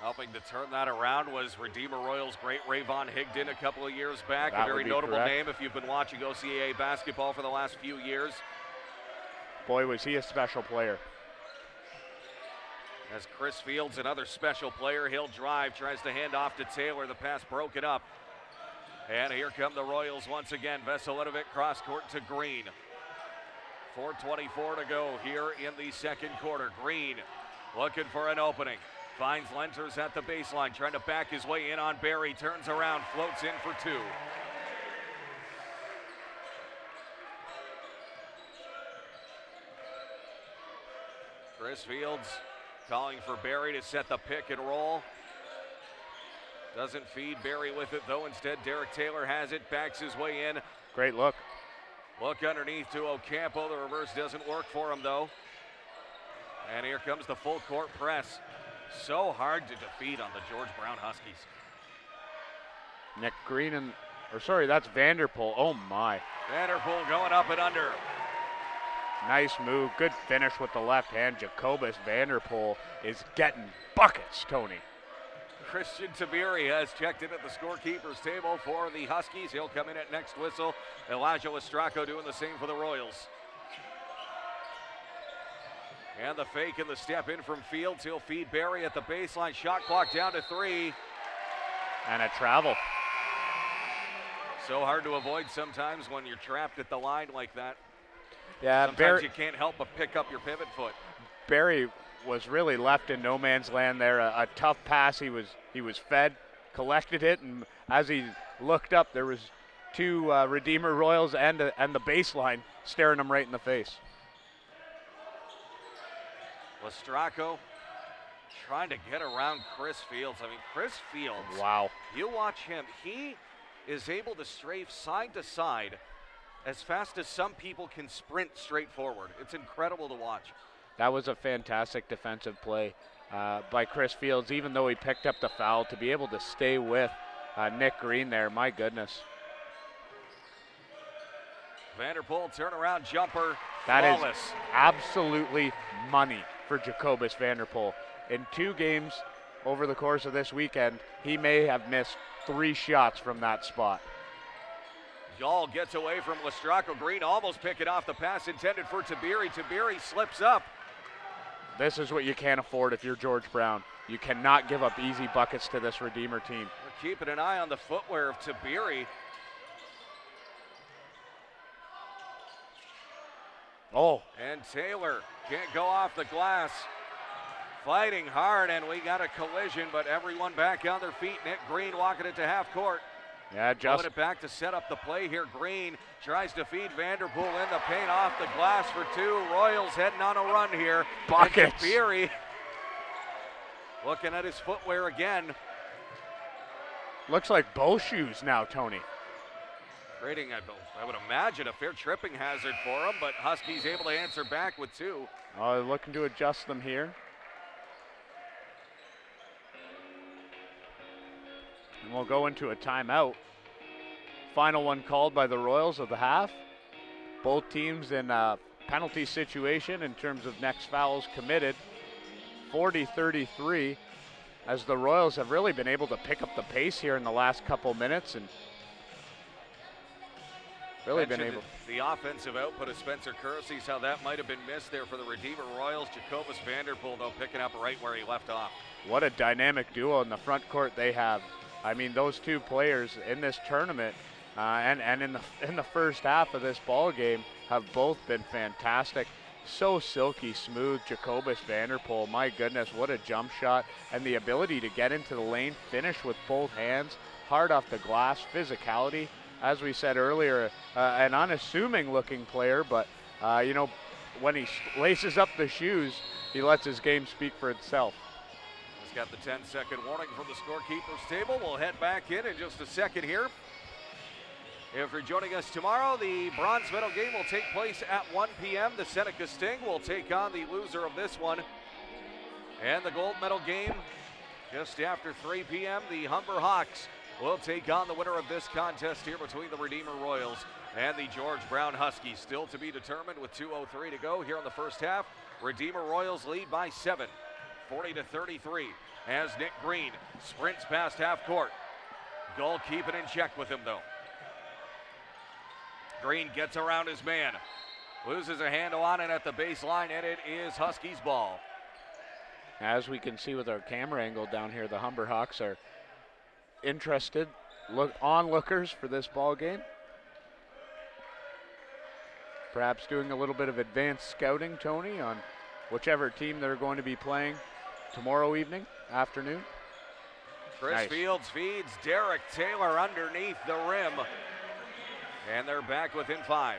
Helping to turn that around was Redeemer Royals' great Rayvon Higdon a couple of years back. That a very would be notable correct. name if you've been watching OCAA basketball for the last few years. Boy, was he a special player. As Chris Fields, another special player, he'll drive, tries to hand off to Taylor. The pass broken up. And here come the Royals once again. Veselinovic cross court to Green. 4:24 to go here in the second quarter. Green looking for an opening. Finds Lenters at the baseline, trying to back his way in on Barry. Turns around, floats in for 2. Chris Fields calling for Barry to set the pick and roll. Doesn't feed Barry with it, though. Instead, Derek Taylor has it, backs his way in. Great look. Look underneath to Ocampo. The reverse doesn't work for him, though. And here comes the full court press. So hard to defeat on the George Brown Huskies. Nick Green that's Vanderpool. Oh my. Vanderpool going up and under. Nice move. Good finish with the left hand. Jacobus Vanderpool is getting buckets, Tony. Christian Tabiri has checked in at the scorekeeper's table for the Huskies. He'll come in at next whistle. Elijah Ostracco doing the same for the Royals. And the fake and the step in from Fields. He'll feed Barry at the baseline. Shot clock down to 3. And a travel. So hard to avoid sometimes when you're trapped at the line like that. Yeah, sometimes you can't help but pick up your pivot foot. Barry was really left in no man's land there. A tough pass. He was fed, collected it, and as he looked up, there was 2 Redeemer Royals and the baseline staring him right in the face. Ostracco trying to get around Chris Fields. I mean, Chris Fields. Wow. You watch him. He is able to strafe side to side as fast as some people can sprint straight forward. It's incredible to watch. That was a fantastic defensive play by Chris Fields, even though he picked up the foul, to be able to stay with Nick Green there. My goodness. Vanderpool turnaround jumper. That flawless. is absolutely money for Jacobus Vanderpool. In 2 games over the course of this weekend, he may have missed 3 shots from that spot. Yall gets away from Ostracco. Green almost picking off the pass intended for Tabiri. Tabiri slips up. This is what you can't afford if you're George Brown. You cannot give up easy buckets to this Redeemer team. We're keeping an eye on the footwear of Tabiri. Oh. And Taylor can't go off the glass. Fighting hard, and we got a collision, but everyone back on their feet. Nick Green walking it to half court. Yeah, just it back to set up the play here. Green tries to feed Vanderpool in the paint off the glass for 2. Royals heading on a run here. Buckets. Tabiri looking at his footwear again. Looks like both shoes now, Tony. Creating, I would imagine, a fair tripping hazard for him, but Huskies able to answer back with 2. Oh, they're looking to adjust them here. And we'll go into a timeout. Final one called by the Royals of the half. Both teams in penalty situation in terms of next fouls committed. 40-33, as the Royals have really been able to pick up the pace here in the last couple minutes and really been able. The offensive output of Spencer Kersey's, how that might have been missed there for the Redeemer Royals. Jacobus Vanderpool, though, picking up right where he left off. What a dynamic duo in the front court they have. I mean, those two players in this tournament and in the first half of this ball game have both been fantastic. So silky smooth, Jacobus Vanderpool. My goodness, what a jump shot, and the ability to get into the lane, finish with both hands, hard off the glass, physicality. As we said earlier, an unassuming looking player, but you know, when he laces up the shoes, he lets his game speak for itself. He's got the 10-second warning from the scorekeeper's table. We'll head back in just a second here. If you're joining us tomorrow, the bronze medal game will take place at 1 p.m. The Seneca Sting will take on the loser of this one. And the gold medal game just after 3 p.m. The Humber Hawks will take on the winner of this contest here between the Redeemer Royals and the George Brown Huskies. Still to be determined with 2:03 to go here in the first half. Redeemer Royals lead by 7, 40-33, as Nick Green sprints past half court. Goal keeping in check with him, though. Green gets around his man, loses a handle on it at the baseline, and it is Huskies ball. As we can see with our camera angle down here, the Humber Hawks are interested onlookers for this ball game. Perhaps doing a little bit of advanced scouting, Tony, on whichever team they're going to be playing tomorrow afternoon. Chris Fields feeds Derek Taylor underneath the rim. And they're back within 5.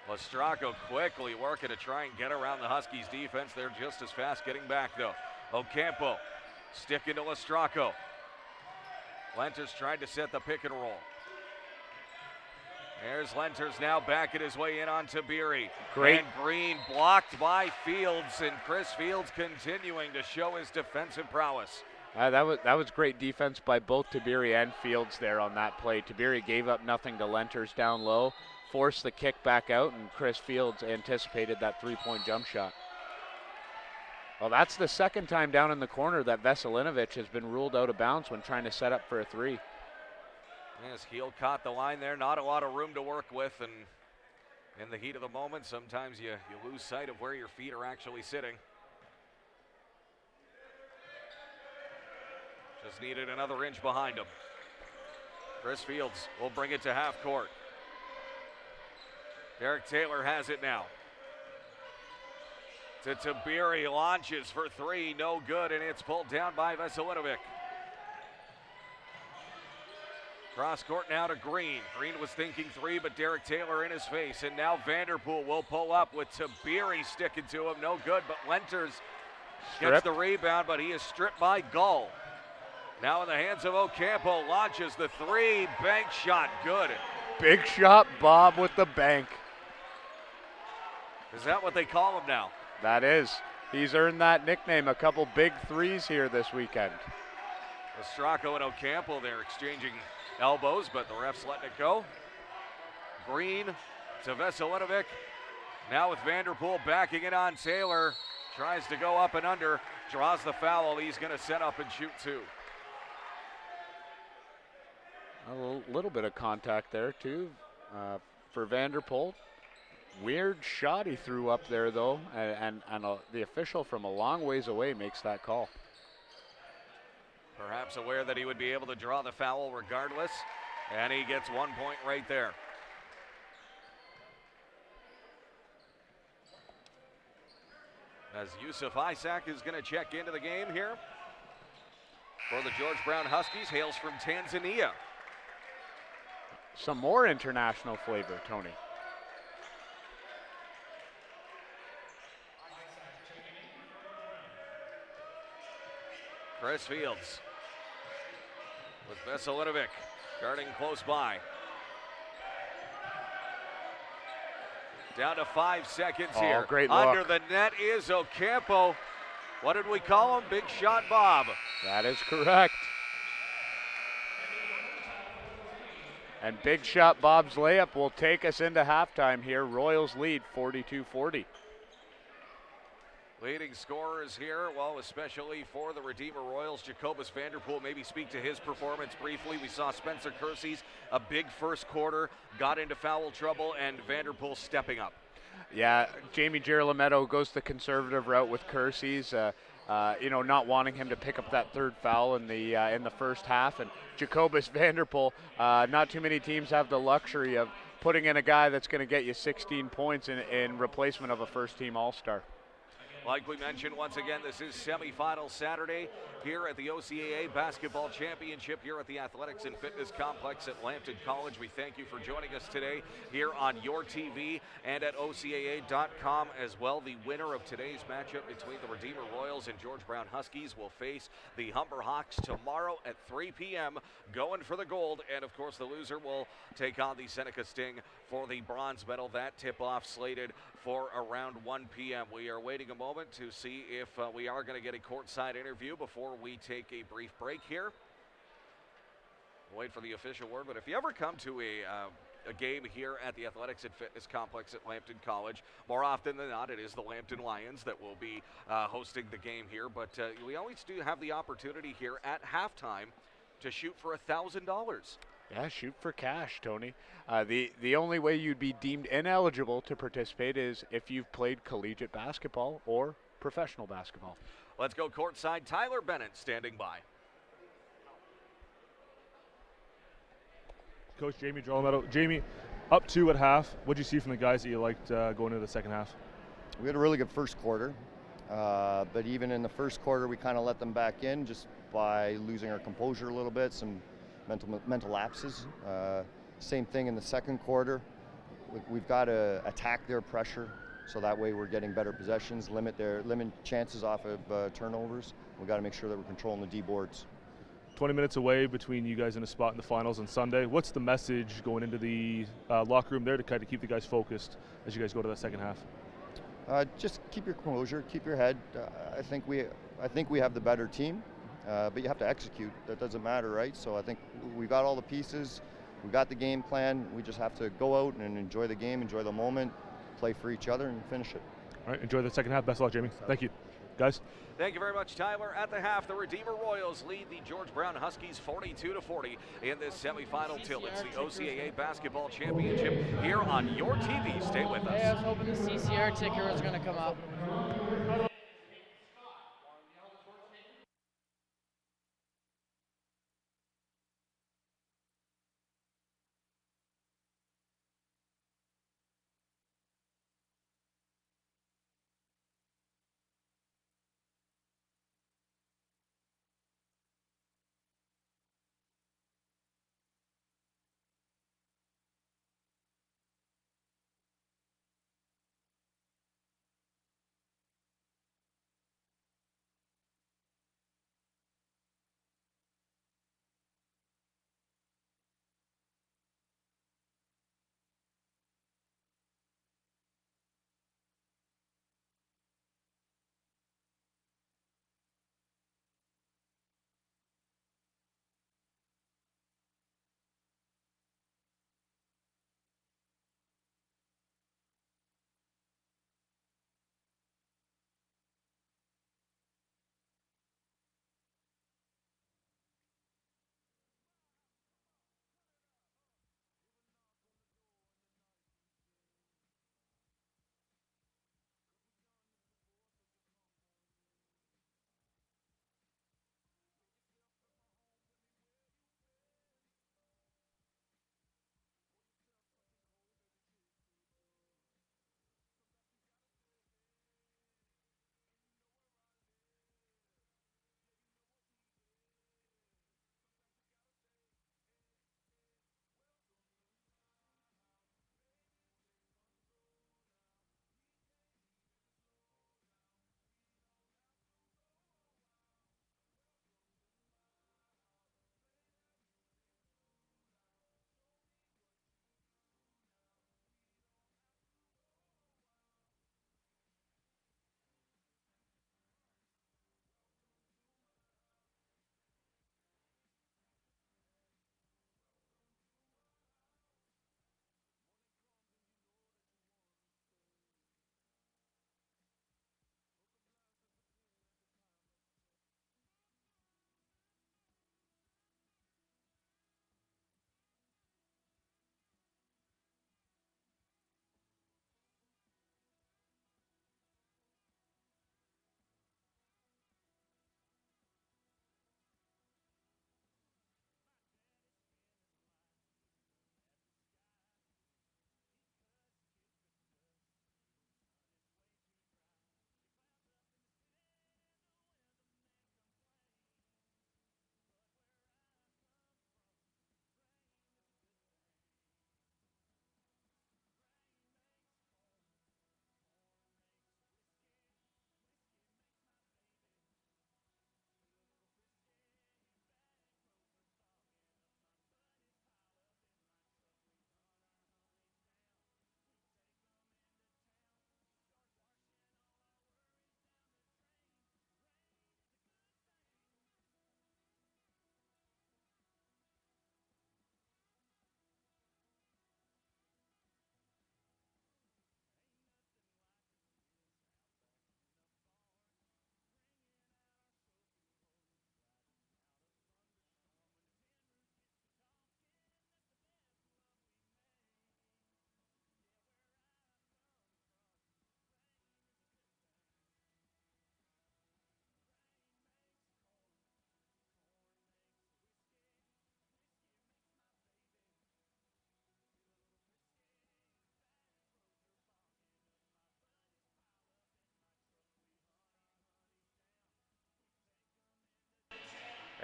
Lestracco quickly working to try and get around the Huskies defense. They're just as fast getting back, though. Ocampo sticking to Lestracco. Lenters tried to set the pick and roll. There's Lenters now backing his way in on Tabiri. Great. And Green blocked by Fields, and Chris Fields continuing to show his defensive prowess. That was great defense by both Tabiri and Fields there on that play. Tabiri gave up nothing to Lenters down low, forced the kick back out, and Chris Fields anticipated that three-point jump shot. Well, that's the second time down in the corner that Veselinovic has been ruled out of bounds when trying to set up for a three. Yes, heel caught the line there. Not a lot of room to work with, and in the heat of the moment, sometimes you lose sight of where your feet are actually sitting. Just needed another inch behind him. Chris Fields will bring it to half court. Derek Taylor has it now. To Tabiri, launches for three, no good, and it's pulled down by Veselinovic. Cross court now to Green. Green was thinking three, but Derek Taylor in his face, and now Vanderpool will pull up with Tabiri sticking to him, no good, but Lenters gets the rebound, but he is stripped by Gull. Now in the hands of Ocampo, launches the three, bank shot, good. Big shot, Bob with the bank. Is that what they call him now? That is. He's earned that nickname, a couple big threes here this weekend. Lestracco and Ocampo, they're exchanging elbows, but the ref's letting it go. Green to Veselinovic. Now with Vanderpool backing it on Taylor. Tries to go up and under, draws the foul. He's going to set up and shoot two. A little bit of contact there, too, for Vanderpool. Weird shot he threw up there, though, and the official from a long ways away makes that call. Perhaps aware that he would be able to draw the foul regardless, and he gets 1 point right there. As Yusuf Isaac is going to check into the game here for the George Brown Huskies, hails from Tanzania. Some more international flavor, Tony. Chris Fields with Veselinovic guarding close by. Down to 5 seconds here. Great look. Under the net is Ocampo. What did we call him? Big shot Bob. That is correct. And big shot Bob's layup will take us into halftime here. Royals lead 42-40. Leading scorers here, well, especially for the Redeemer Royals, Jacobus Vanderpool. Maybe speak to his performance briefly. We saw Spencer Kersey's a big first quarter, got into foul trouble, and Vanderpool stepping up. Yeah, Jamie Girolametto goes the conservative route with Kersey's. Not wanting him to pick up that third foul in the first half. And Jacobus Vanderpool, not too many teams have the luxury of putting in a guy that's going to get you 16 points in replacement of a first-team All-Star. Like we mentioned, once again, this is semifinal Saturday here at the OCAA Basketball Championship here at the Athletics and Fitness Complex at Lambton College. We thank you for joining us today here on your TV and at OCAA.com as well. The winner of today's matchup between the Redeemer Royals and George Brown Huskies will face the Humber Hawks tomorrow at 3 p.m. going for the gold. And, of course, the loser will take on the Seneca Sting for the bronze medal. That tip-off slated for around 1 p.m. We are waiting a moment to see if we are going to get a courtside interview before we take a brief break here. Wait for the official word, but if you ever come to a game here at the Athletics and Fitness Complex at Lambton College, more often than not, it is the Lambton Lions that will be hosting the game here, but we always do have the opportunity here at halftime to shoot for $1,000. Yeah, shoot for cash, Tony. The only way you'd be deemed ineligible to participate is if you've played collegiate basketball or professional basketball. Let's go courtside. Tyler Bennett standing by. Coach Jamie Girolametto. Jamie, up 2 at half. What did you see from the guys that you liked going into the second half? We had a really good first quarter, but even in the first quarter, we kind of let them back in just by losing our composure a little bit, some mental lapses. Same thing in the second quarter. We've got to attack their pressure, so that way we're getting better possessions, limit chances off of turnovers. We've got to make sure that we're controlling the D boards. 20 minutes away between you guys in a spot in the finals on Sunday. What's the message going into the locker room there to kind of keep the guys focused as you guys go to that second half? Just keep your composure, keep your head. I think we have the better team, but you have to execute. That doesn't matter, right? So I think we got all the pieces. We got the game plan. We just have to go out and enjoy the game, enjoy the moment, play for each other, and finish it. All right, enjoy the second half. Best of luck, Jamie. Thank you. Guys. Thank you very much, Tyler. At the half, the Redeemer Royals lead the George Brown Huskies 42-40 in this semifinal tilt. It's the OCAA Basketball Championship here on your TV. Stay with us. Hey, I was hoping the CCR ticker was going to come up.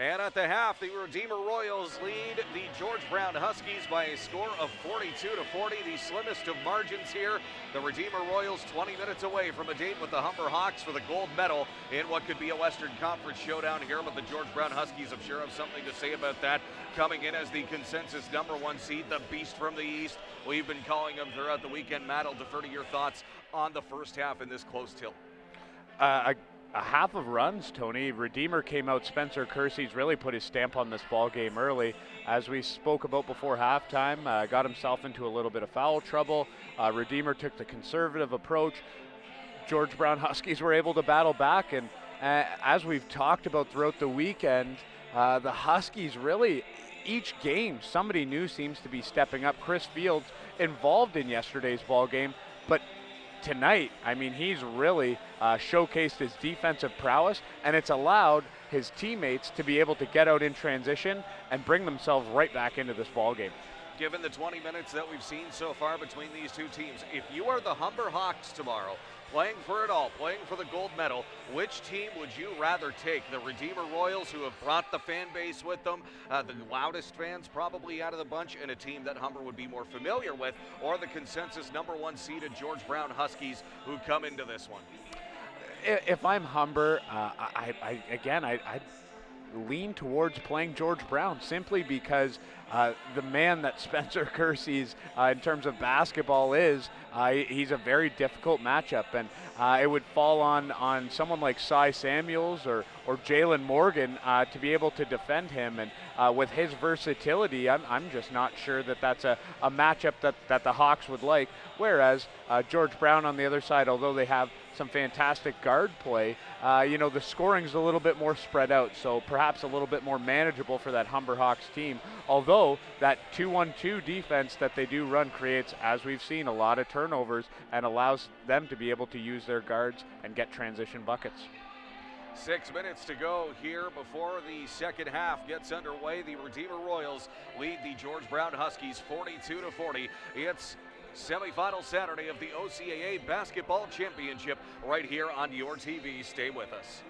And at the half, the Redeemer Royals lead the George Brown Huskies by a score of 42-40, the slimmest of margins here. The Redeemer Royals 20 minutes away from a date with the Humber Hawks for the gold medal in what could be a Western Conference showdown here, but the George Brown Huskies, I'm sure, have something to say about that. Coming in as the consensus #1 seed, the beast from the east. We've been calling them throughout the weekend. Matt, I'll defer to your thoughts on the first half in this close tilt. A half of runs, Tony. Redeemer came out. Spencer Kersey's really put his stamp on this ball game early. As we spoke about before halftime, got himself into a little bit of foul trouble. Redeemer took the conservative approach. George Brown Huskies were able to battle back, and as we've talked about throughout the weekend, the Huskies really, each game, somebody new seems to be stepping up. Chris Fields involved in yesterday's ball game, but tonight, I mean, he's really showcased his defensive prowess, and it's allowed his teammates to be able to get out in transition and bring themselves right back into this ball game. Given the 20 minutes that we've seen so far between these two teams, if you are the Humber Hawks tomorrow, playing for it all, playing for the gold medal, which team would you rather take? The Redeemer Royals, who have brought the fan base with them, the loudest fans probably out of the bunch, and a team that Humber would be more familiar with, or the consensus #1 seeded George Brown Huskies, who come into this one? If I'm Humber, I'd lean towards playing George Brown, simply because the man that Spencer Kersey's in terms of basketball is, he's a very difficult matchup, and it would fall on someone like Cy Samuels or Jalen Morgan to be able to defend him, and with his versatility, I'm just not sure that that's a matchup that the Hawks would like, whereas George Brown on the other side, although they have some fantastic guard play, the scoring's a little bit more spread out, so perhaps a little bit more manageable for that Humber Hawks team. Although that 2-1-2 defense that they do run creates, as we've seen, a lot of turnovers and allows them to be able to use their guards and get transition buckets. 6 minutes to go here before the second half gets underway. The Redeemer Royals lead the George Brown Huskies 42-40. It's semifinal Saturday of the OCAA Basketball Championship right here on your TV. Stay with us.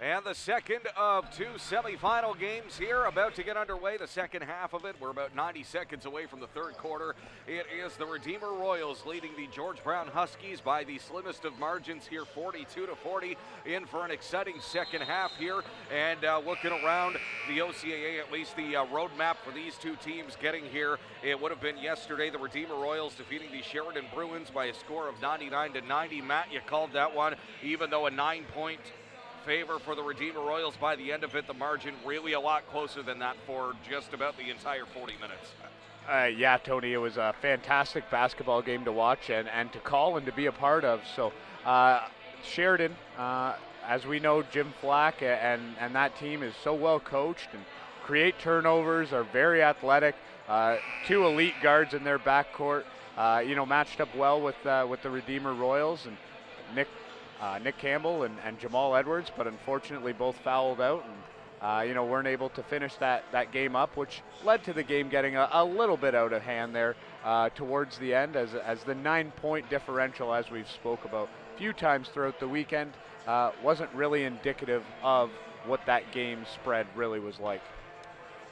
And the second of two semifinal games here about to get underway. The second half of it, we're about 90 seconds away from the third quarter. It is the Redeemer Royals leading the George Brown Huskies by the slimmest of margins here, 42-40, in for an exciting second half here. And looking around the OCAA, at least the roadmap for these two teams getting here, it would have been yesterday the Redeemer Royals defeating the Sheridan Bruins by a score of 99-90. Matt, you called that one, even though a 9-point favor for the Redeemer Royals. By the end of it, the margin really a lot closer than that for just about the entire 40 minutes. Yeah, Tony, it was a fantastic basketball game to watch and to call and to be a part of. So Sheridan, as we know, Jim Flack and that team is so well coached and create turnovers, are very athletic. Two elite guards in their backcourt, matched up well with the Redeemer Royals, and Nick Campbell and Jamal Edwards, but unfortunately both fouled out and weren't able to finish that game up, which led to the game getting a little bit out of hand there towards the end, as the 9-point differential, as we've spoke about a few times throughout the weekend, wasn't really indicative of what that game spread really was like.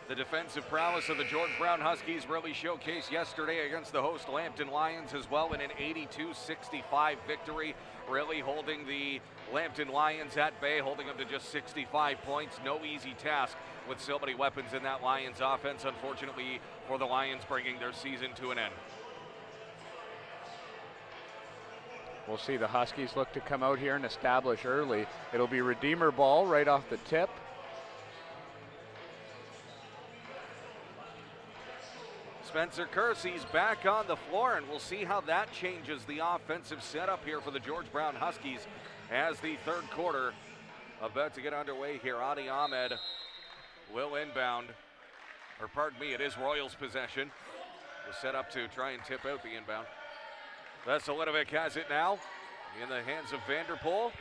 The defensive prowess of the George Brown Huskies really showcased yesterday against the host Lambton Lions as well in an 82-65 victory, really holding the Lambton Lions at bay, holding them to just 65 points. No easy task with so many weapons in that Lions offense, unfortunately for the Lions, bringing their season to an end. We'll see the Huskies look to come out here and establish early. It'll be Redeemer ball right off the tip. Spencer Kersey's back on the floor, and we'll see how that changes the offensive setup here for the George Brown Huskies as the third quarter about to get underway here. Adi Ahmed will inbound, or pardon me, it is Royals possession. We'll set up to try and tip out the inbound. Veselinovic has it now in the hands of Vanderpool.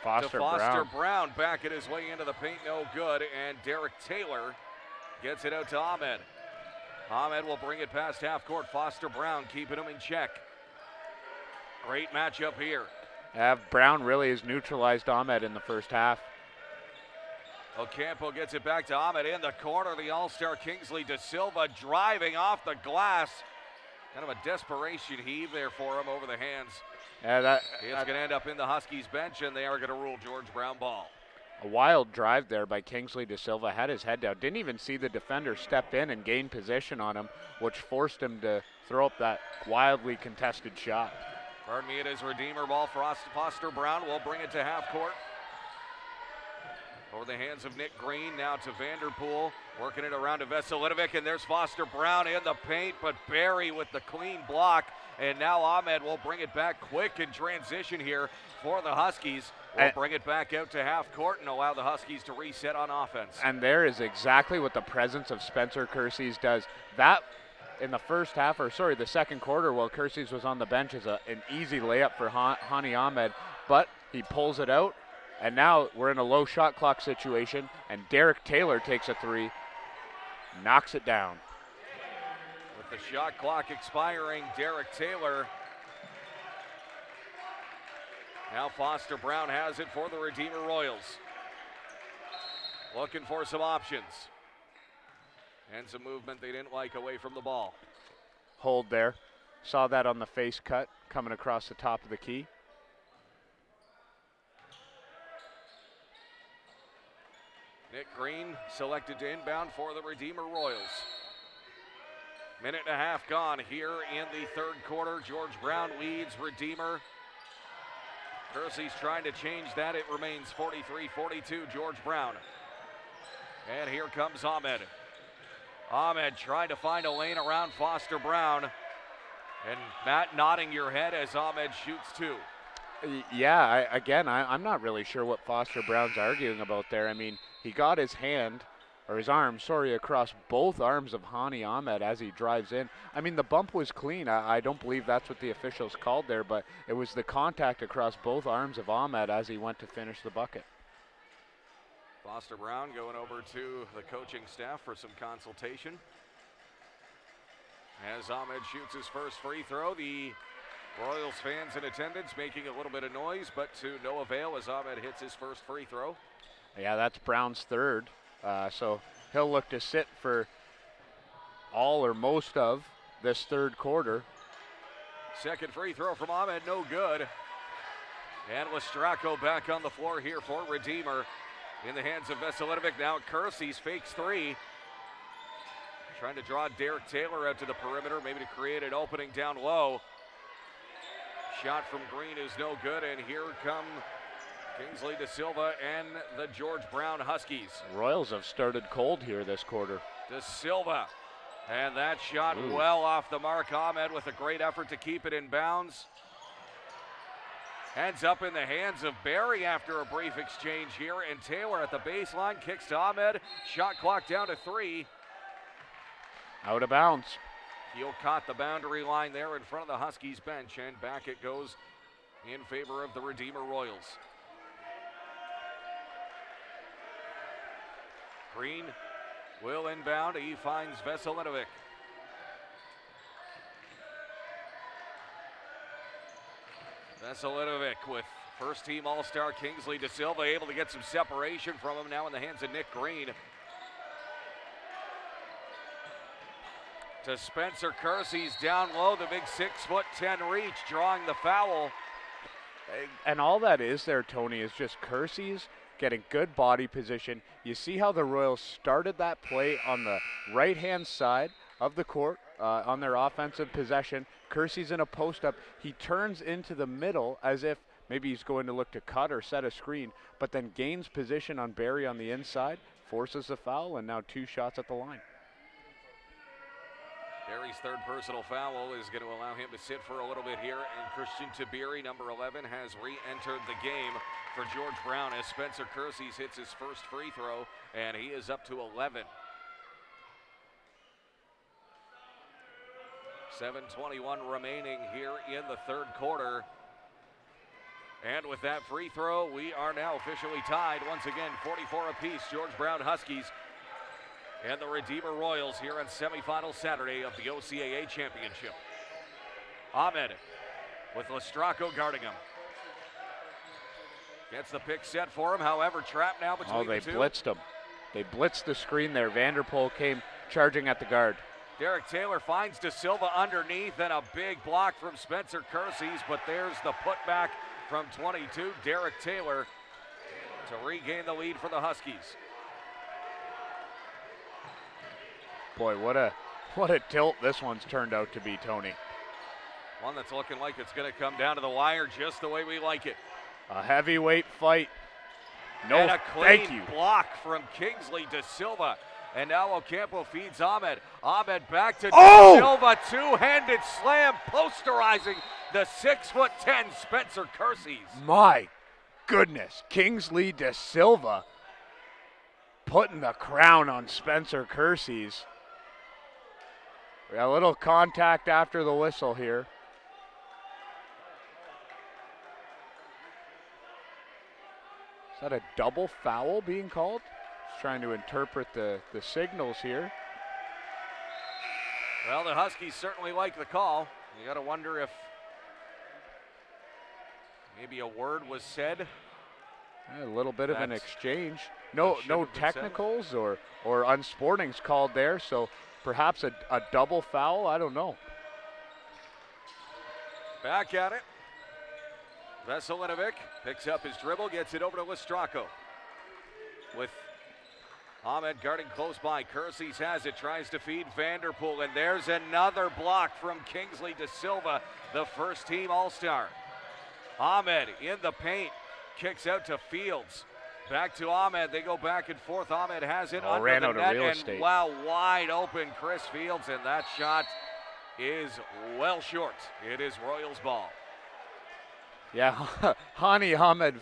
Foster Brown backing his way into the paint, no good, and Derek Taylor gets it out to Ahmed. Ahmed will bring it past half court. Foster Brown keeping him in check. Great matchup here. Brown really has neutralized Ahmed in the first half. Ocampo gets it back to Ahmed in the corner. The All-Star Kingsley De Silva driving off the glass. Kind of a desperation heave there for him over the hands. It's going to end up in the Huskies bench, and they are going to rule George Brown ball. A wild drive there by Kingsley De Silva, had his head down. Didn't even see the defender step in and gain position on him, which forced him to throw up that wildly contested shot. Pardon me, it is Redeemer ball for Foster Brown. Will bring it to half court. Over the hands of Nick Green, now to Vanderpool. Working it around to Veselinovic, and there's Foster Brown in the paint, but Barry with the clean block. And now Ahmed will bring it back quick in transition here for the Huskies. Will bring it back out to half court and allow the Huskies to reset on offense. And there is exactly what the presence of Spencer Kersey's does. That in the the second quarter, while Kersey's was on the bench, is an easy layup for Hani Ahmed, but he pulls it out, and now we're in a low shot clock situation, and Derek Taylor takes a three, knocks it down. With the shot clock expiring, Derek Taylor. Now Foster Brown has it for the Redeemer Royals. Looking for some options. And some movement they didn't like away from the ball. Hold there. Saw that on the face cut coming across the top of the key. Nick Green selected to inbound for the Redeemer Royals. Minute and a half gone here in the third quarter. George Brown leads Redeemer. Kersey's trying to change that. It remains 43-42, George Brown. And here comes Ahmed. Ahmed trying to find a lane around Foster Brown. And Matt nodding your head as Ahmed shoots two. Yeah, I'm not really sure what Foster Brown's arguing about there. I mean, he got his arm, across both arms of Hani Ahmed as he drives in. I mean, the bump was clean. I don't believe that's what the officials called there, but it was the contact across both arms of Ahmed as he went to finish the bucket. Foster Brown going over to the coaching staff for some consultation. As Ahmed shoots his first free throw, the Royals fans in attendance making a little bit of noise, but to no avail as Ahmed hits his first free throw. Yeah, that's Brown's third. So he'll look to sit for all or most of this third quarter. Second free throw from Ahmed, no good. And Lestracco back on the floor here for Redeemer. In the hands of Veselinovic. Now Kersey's fakes three. Trying to draw Derek Taylor out to the perimeter, maybe to create an opening down low. Shot from Green is no good, and here come Kingsley De Silva and the George Brown Huskies. Royals have started cold here this quarter. De Silva, and that shot well off the mark. Ahmed with a great effort to keep it in bounds. Ends up in the hands of Barry after a brief exchange here, and Taylor at the baseline kicks to Ahmed. Shot clock down to 3. Out of bounds. Heel caught the boundary line there in front of the Huskies bench, and back it goes in favor of the Redeemer Royals. Green will inbound. He finds Veselinovic. Veselinovic with first team All-Star Kingsley De Silva able to get some separation from him, now in the hands of Nick Green. To Spencer Kersey's down low, the big 6'10" reach, drawing the foul. And all that is there, Tony, is just Kersey's getting good body position. You see how the Royals started that play on the right-hand side of the court on their offensive possession. Kersey's in a post-up. He turns into the middle as if maybe he's going to look to cut or set a screen, but then gains position on Barry on the inside, forces the foul, and now 2 shots at the line. Barry's third personal foul is going to allow him to sit for a little bit here, and Christian Tabiri, number 11, has re-entered the game for George Brown as Spencer Kersey hits his first free throw, and he is up to 11. 7:21 remaining here in the third quarter. And with that free throw, we are now officially tied. Once again, 44 apiece. George Brown Huskies and the Redeemer Royals here on semifinal Saturday of the OCAA Championship. Ahmed with Lestracco guarding him. Gets the pick set for him, however, trapped now between the two. They blitzed him. They blitzed the screen there. Vanderpool came charging at the guard. Derek Taylor finds De Silva underneath, and a big block from Spencer Kersey's, but there's the putback from 22, Derek Taylor, to regain the lead for the Huskies. Boy, what a tilt this one's turned out to be, Tony. One that's looking like it's going to come down to the wire just the way we like it. A heavyweight fight. No, and a thank clean you. block from Kingsley De Silva. And now Ocampo feeds Ahmed. Ahmed back to Oh! De Silva. Two-handed slam, posterizing the 6'10" Spencer Kersey's. My goodness, Kingsley De Silva putting the crown on Spencer Kersey's. We got a little contact after the whistle here. Is that a double foul being called? Just trying to interpret the signals here. Well, the Huskies certainly like the call. You got to wonder if maybe a word was said. A little bit of an That's- exchange. that No should have been said. technicals or unsportings called there, so perhaps a double foul, I don't know. Back at it. Veselinovic picks up his dribble, gets it over to Lestracco. With Ahmed guarding close by. Kersey's has it, tries to feed Vanderpool, and there's another block from Kingsley De Silva, the first team All-Star. Ahmed in the paint, kicks out to Fields. Back to Ahmed, they go back and forth. Ahmed has it under ran the out of net, real and estate. wow, wide open Chris Fields, and that shot is well short. It is Royals ball. Yeah, Hani Ahmed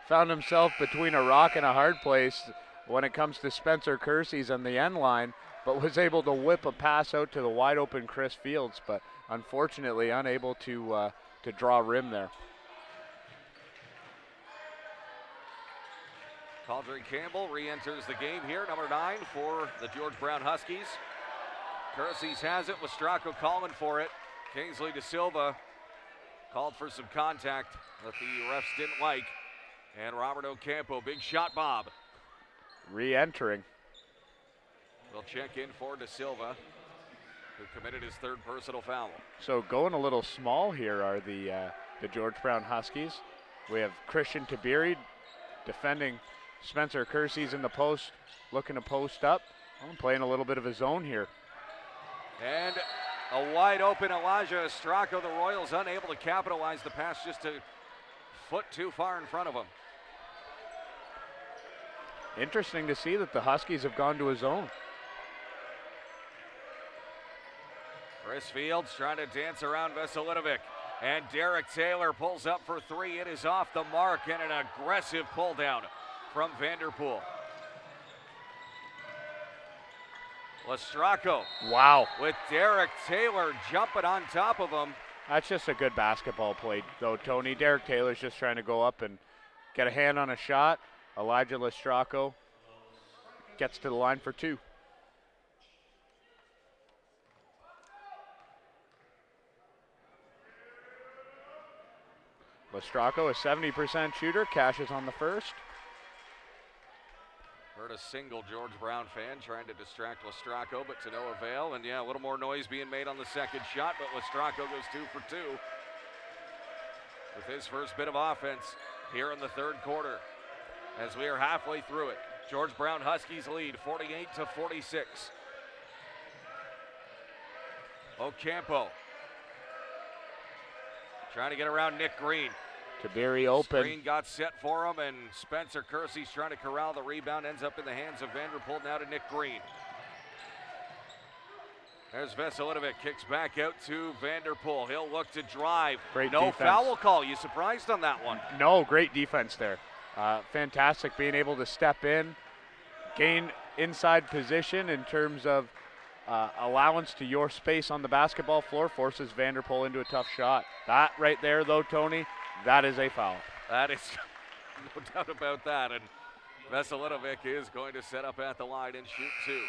found himself between a rock and a hard place when it comes to Spencer Kersey's on the end line, but was able to whip a pass out to the wide open Chris Fields, but unfortunately unable to draw rim there. Caldry Campbell re-enters the game here, number 9 for the George Brown Huskies. Kersey's has it, Lestracco calling for it. Kingsley De Silva called for some contact that the refs didn't like. And Robert Ocampo, big shot, Bob. Re-entering. We'll check in for De Silva, who committed his third personal foul. So going a little small here are the George Brown Huskies. We have Christian Tabiri defending Spencer Kersey's in the post, looking to post up. Playing a little bit of a zone here. And a wide open Elijah Estracco. The Royals unable to capitalize. The pass just a foot too far in front of him. Interesting to see that the Huskies have gone to a zone. Chris Fields trying to dance around Veselinovic. And Derek Taylor pulls up for three. It is off the mark and an aggressive pull down from Vanderpool. Lestracco. Wow. With Derek Taylor jumping on top of him. That's just a good basketball play, though, Tony. Derek Taylor's just trying to go up and get a hand on a shot. Elijah Lestracco gets to the line for two. Lestracco, a 70% shooter, cashes on the first. Heard a single George Brown fan trying to distract Lestracco, but to no avail. And yeah, a little more noise being made on the second shot, but Lestracco goes 2 for 2 with his first bit of offense here in the third quarter. As we are halfway through it, George Brown Huskies lead 48-46. Ocampo trying to get around Nick Green. Tabiri open. Screen got set for him, and Spencer Kersey's trying to corral the rebound. Ends up in the hands of Vanderpool, now to Nick Green. There's Veselinovic, kicks back out to Vanderpool. He'll look to drive. Great no defense. Foul call. You surprised on that one? No, great defense there. Fantastic being able to step in, gain inside position in terms of allowance to your space on the basketball floor, forces Vanderpool into a tough shot. That right there, though, Tony, that is a foul. That is no doubt about that. And Veselinovic is going to set up at the line and shoot two.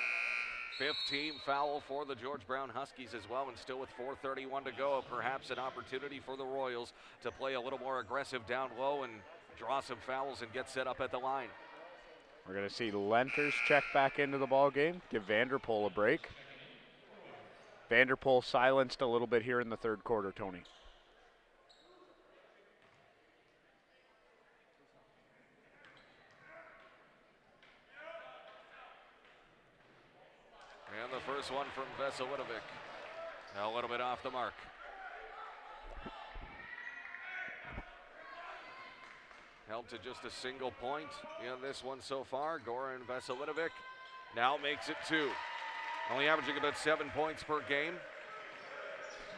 Fifth team foul for the George Brown Huskies as well, and still with 4:31 to go, perhaps an opportunity for the Royals to play a little more aggressive down low and draw some fouls and get set up at the line. We're going to see Lenters check back into the ball game, give Vanderpool a break. Vanderpool silenced a little bit here in the third quarter, Tony. And the first one from Veselinovic. A little bit off the mark. Held to just a single point in this one so far. Goran Veselinovic now makes it two. Only averaging about 7 points per game.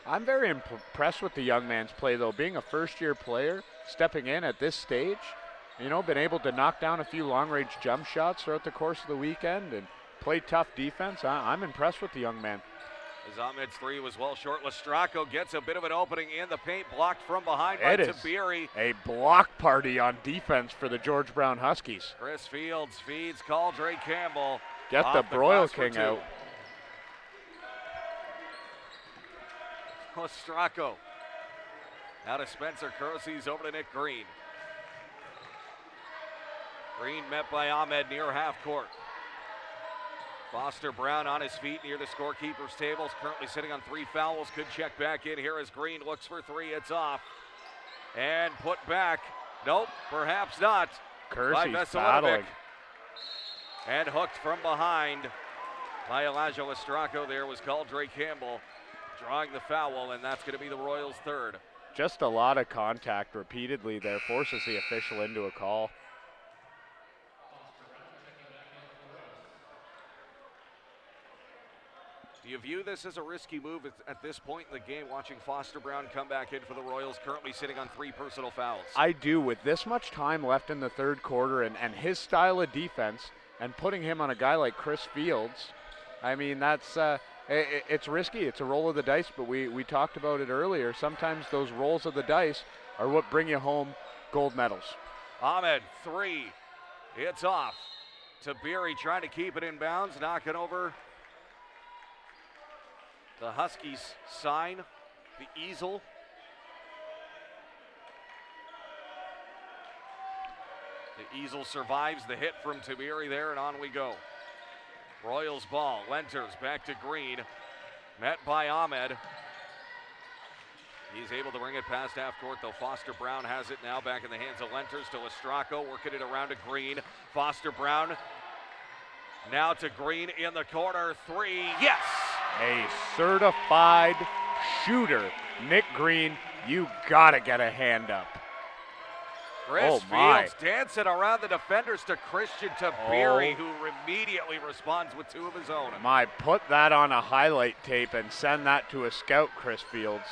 I'm very impressed with the young man's play, though. Being a first-year player, stepping in at this stage, been able to knock down a few long-range jump shots throughout the course of the weekend and play tough defense. I'm impressed with the young man. As Ahmed's three was well short. Lestracco gets a bit of an opening in the paint, blocked from behind by Tabiri. A block party on defense for the George Brown Huskies. Chris Fields feeds Caldre Campbell. Get the Broil King out. Lestracco. Now to Spencer Kersey's over to Nick Green. Green met by Ahmed near half court. Foster Brown on his feet near the scorekeeper's tables, currently sitting on 3 fouls. Could check back in here as Green looks for 3. It's off. And put back. Nope, perhaps not. Kersey's battling. And hooked from behind by Elijah Lestracco. There was Caldre Campbell drawing the foul, and that's going to be the Royals' third. Just a lot of contact repeatedly there, forces the official into a call. Do you view this as a risky move at this point in the game, watching Foster Brown come back in for the Royals, currently sitting on 3 personal fouls? I do. With this much time left in the third quarter and his style of defense and putting him on a guy like Chris Fields, I mean, that's it's risky. It's a roll of the dice, but we talked about it earlier. Sometimes those rolls of the dice are what bring you home gold medals. Ahmed, 3. It's off. Tabiri trying to keep it in bounds, knocking over the Huskies sign, the easel. The Easel survives the hit from Tabiri there, and on we go. Royals ball. Lenters back to Green. Met by Ahmed. He's able to bring it past half court, though Foster Brown has it now back in the hands of Lenters to Lestraco, working it around to Green. Foster Brown now to Green in the corner. Three, yes! A certified shooter. Nick Green, you gotta get a hand up. Chris my. Fields dancing around the defenders to Christian Tabiri, who immediately responds with two of his own. Put that on a highlight tape and send that to a scout, Chris Fields.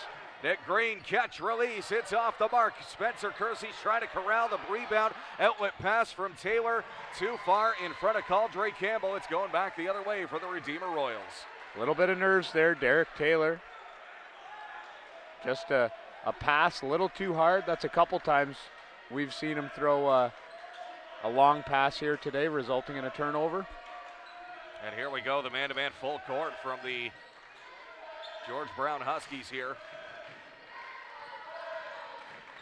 Nick Green, catch, release, it's off the mark. Spencer Kersey's trying to corral the rebound. Outlet pass from Taylor, too far in front of Caldre Campbell. It's going back the other way for the Redeemer Royals. A little bit of nerves there, Derek Taylor. Just a pass a little too hard. That's a couple times we've seen him throw a long pass here today, resulting in a turnover. And here we go, the man-to-man full court from the George Brown Huskies here.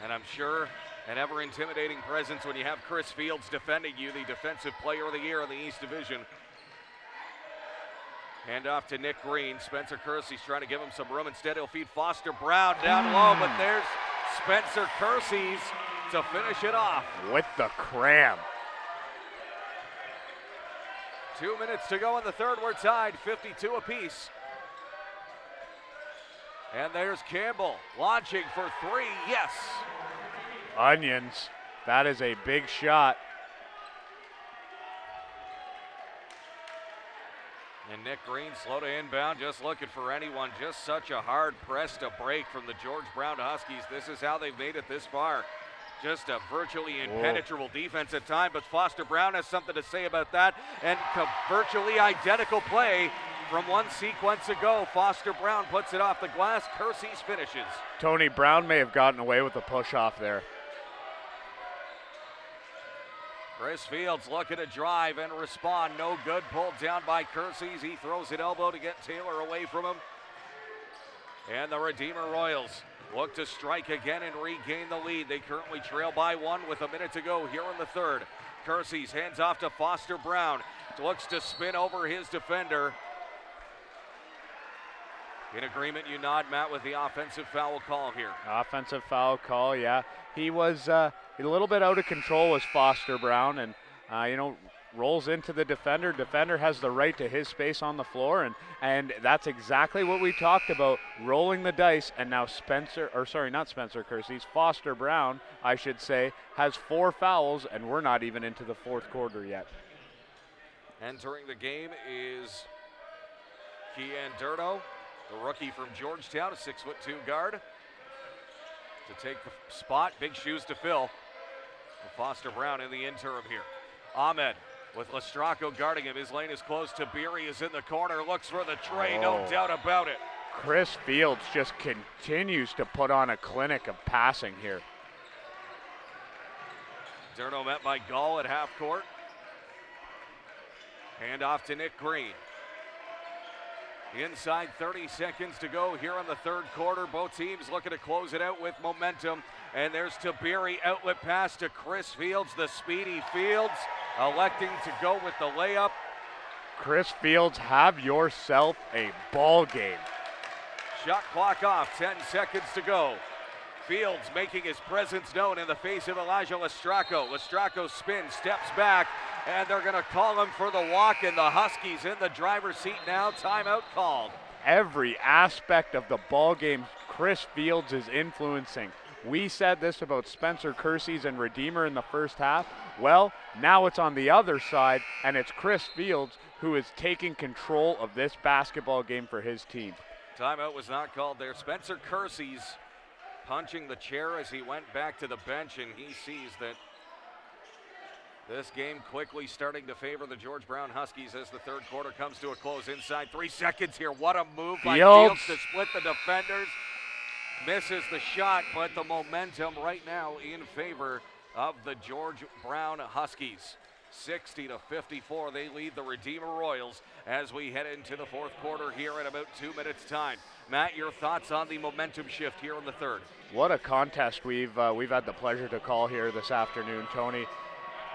And I'm sure an ever-intimidating presence when you have Chris Fields defending you, the Defensive Player of the Year in the East Division. Hand off to Nick Green. Spencer Kersey's trying to give him some room. Instead, he'll feed Foster Brown down low, but there's Spencer Kersey's to finish it off. With the cram. 2 minutes to go in the third. We're tied 52 apiece. And there's Campbell launching for three. Yes. Onions. That is a big shot. And Nick Green slow to inbound, just looking for anyone. Just such a hard press to break from the George Brown Huskies. This is how they've made it this far. Just a virtually impenetrable defense at time, but Foster Brown has something to say about that. And virtually identical play from one sequence ago. Foster Brown puts it off the glass. Kersey's finishes. Tony Brown may have gotten away with the push off there. Chris Fields looking to drive and respond. No good. Pulled down by Kersey's. He throws an elbow to get Taylor away from him. And the Redeemer Royals look to strike again and regain the lead. They currently trail by one with a minute to go here in the third. Kersey's hands off to Foster Brown. Looks to spin over his defender. In agreement, you nod, Matt, with the offensive foul call here. Offensive foul call, yeah. He was a little bit out of control was Foster Brown, and rolls into the defender. Defender has the right to his space on the floor, and that's exactly what we talked about, rolling the dice. And now Foster Brown, I should say, has 4 fouls, and we're not even into the fourth quarter yet. Entering the game is Kian Durdo, the rookie from Georgetown, a 6'2" guard. To take the spot, big shoes to fill. Foster Brown in the interim here. Ahmed with Lestraco guarding him. His lane is closed. Tabiri is in the corner, looks for the tray, no doubt about it. Chris Fields just continues to put on a clinic of passing here. Durdo met by Gall at half court. Hand off to Nick Green. Inside 30 seconds to go here in the third quarter. Both teams looking to close it out with momentum. And there's Tabiri, outlet pass to Chris Fields, the speedy Fields, electing to go with the layup. Chris Fields, have yourself a ball game. Shot clock off, 10 seconds to go. Fields making his presence known in the face of Elijah Lestraco. Lestraco spins, steps back, and they're going to call him for the walk, and the Huskies in the driver's seat now. Timeout called. Every aspect of the ball game Chris Fields is influencing. We said this about Spencer Kersey's and Redeemer in the first half. Well, now it's on the other side, and it's Chris Fields who is taking control of this basketball game for his team. Timeout was not called there. Spencer Kersey's punching the chair as he went back to the bench, and he sees that this game quickly starting to favor the George Brown Huskies as the third quarter comes to a close. Inside 3 seconds here. What a move by Fields to split the defenders. Misses the shot, but the momentum right now in favor of the George Brown Huskies. 60-54, they lead the Redeemer Royals as we head into the fourth quarter here in about 2 minutes' time. Matt, your thoughts on the momentum shift here in the third? What a contest we've had the pleasure to call here this afternoon, Tony.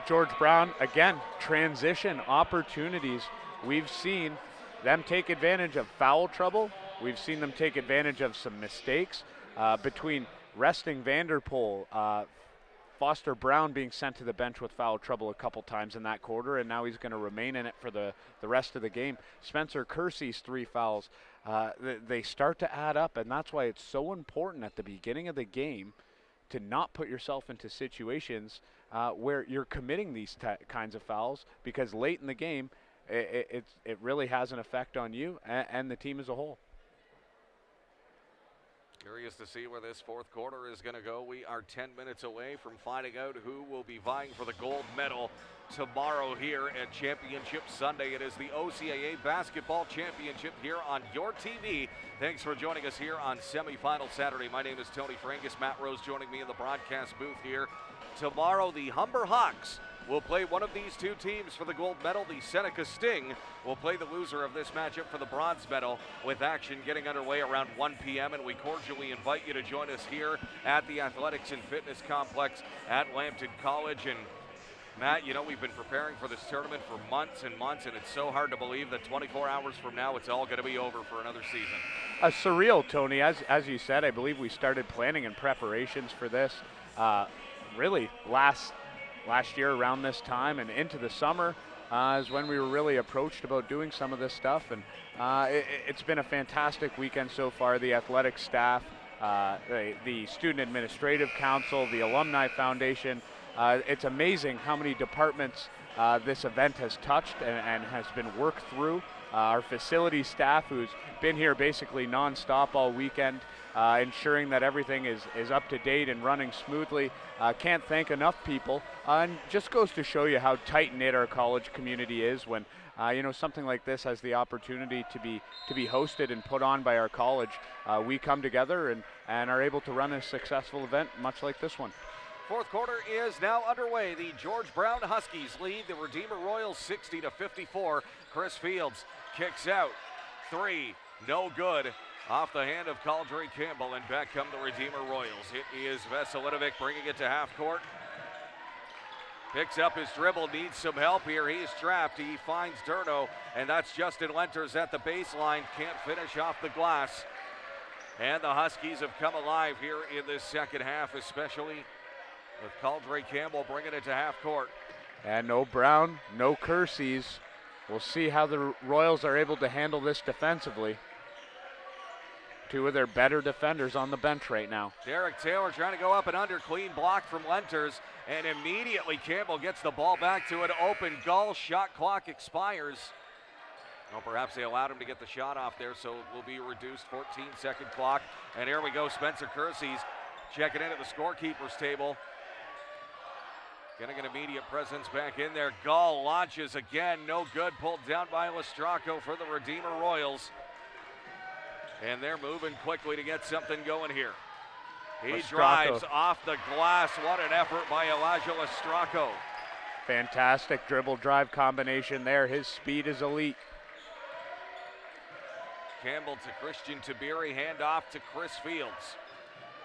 George Brown, again, transition opportunities. We've seen them take advantage of foul trouble. We've seen them take advantage of some mistakes between resting Vanderpool, Foster Brown being sent to the bench with foul trouble a couple times in that quarter, and now he's going to remain in it for the rest of the game. Spencer Kersey's 3 fouls. They start to add up, and that's why it's so important at the beginning of the game to not put yourself into situations where you're committing these kinds of fouls, because late in the game, it really has an effect on you and the team as a whole. Curious to see where this fourth quarter is going to go. We are 10 minutes away from finding out who will be vying for the gold medal tomorrow here at Championship Sunday. It is the OCAA Basketball Championship here on your TV. Thanks for joining us here on semifinal Saturday. My name is Tony Frangus. Matt Rose joining me in the broadcast booth here. Tomorrow, the Humber Hawks will play one of these 2 teams for the gold medal. The Seneca Sting will play the loser of this matchup for the bronze medal, with action getting underway around 1 p.m. And we cordially invite you to join us here at the Athletics and Fitness Complex at Lambton College. And Matt, you know, we've been preparing for this tournament for months and months, and it's so hard to believe that 24 hours from now it's all going to be over for another season. Surreal, Tony. As you said, I believe we started planning and preparations for this really last year around this time, and into the summer is when we were really approached about doing some of this stuff. And it's been a fantastic weekend so far. The athletic staff, the Student Administrative Council, the Alumni Foundation. It's amazing how many departments this event has touched and has been worked through. Our facility staff, who's been here basically nonstop all weekend, ensuring that everything is up to date and running smoothly. Can't thank enough people, and just goes to show you how tight-knit our college community is when something like this has the opportunity to be hosted and put on by our college. We come together and are able to run a successful event much like this one. Fourth quarter is now underway. The George Brown Huskies lead the Redeemer Royals 60-54. Chris Fields kicks out. 3, no good. Off the hand of Caldry Campbell, and back come the Redeemer Royals. It is Veselinovic bringing it to half court. Picks up his dribble, needs some help here. He is trapped. He finds Durdo, and that's Justin Lenters at the baseline. Can't finish off the glass. And the Huskies have come alive here in this second half, especially with Caldry Campbell bringing it to half court. And no Brown, no Kersey's. We'll see how the Royals are able to handle this defensively. 2 of their better defenders on the bench right now. Derek Taylor trying to go up and under. Clean block from Lenters, and immediately Campbell gets the ball back to an open goal. Shot clock expires. Well, perhaps they allowed him to get the shot off there, so it will be reduced. 14-second clock. And here we go. Spencer Kersey's checking in at the scorekeeper's table. Getting an immediate presence back in there. Gall launches again. No good. Pulled down by Lestraco for the Redeemer Royals. And they're moving quickly to get something going here. He drives off the glass. What an effort by Elijah Lestraco. Fantastic dribble drive combination there. His speed is elite. Campbell to Christian Tiberi. Hand off to Chris Fields.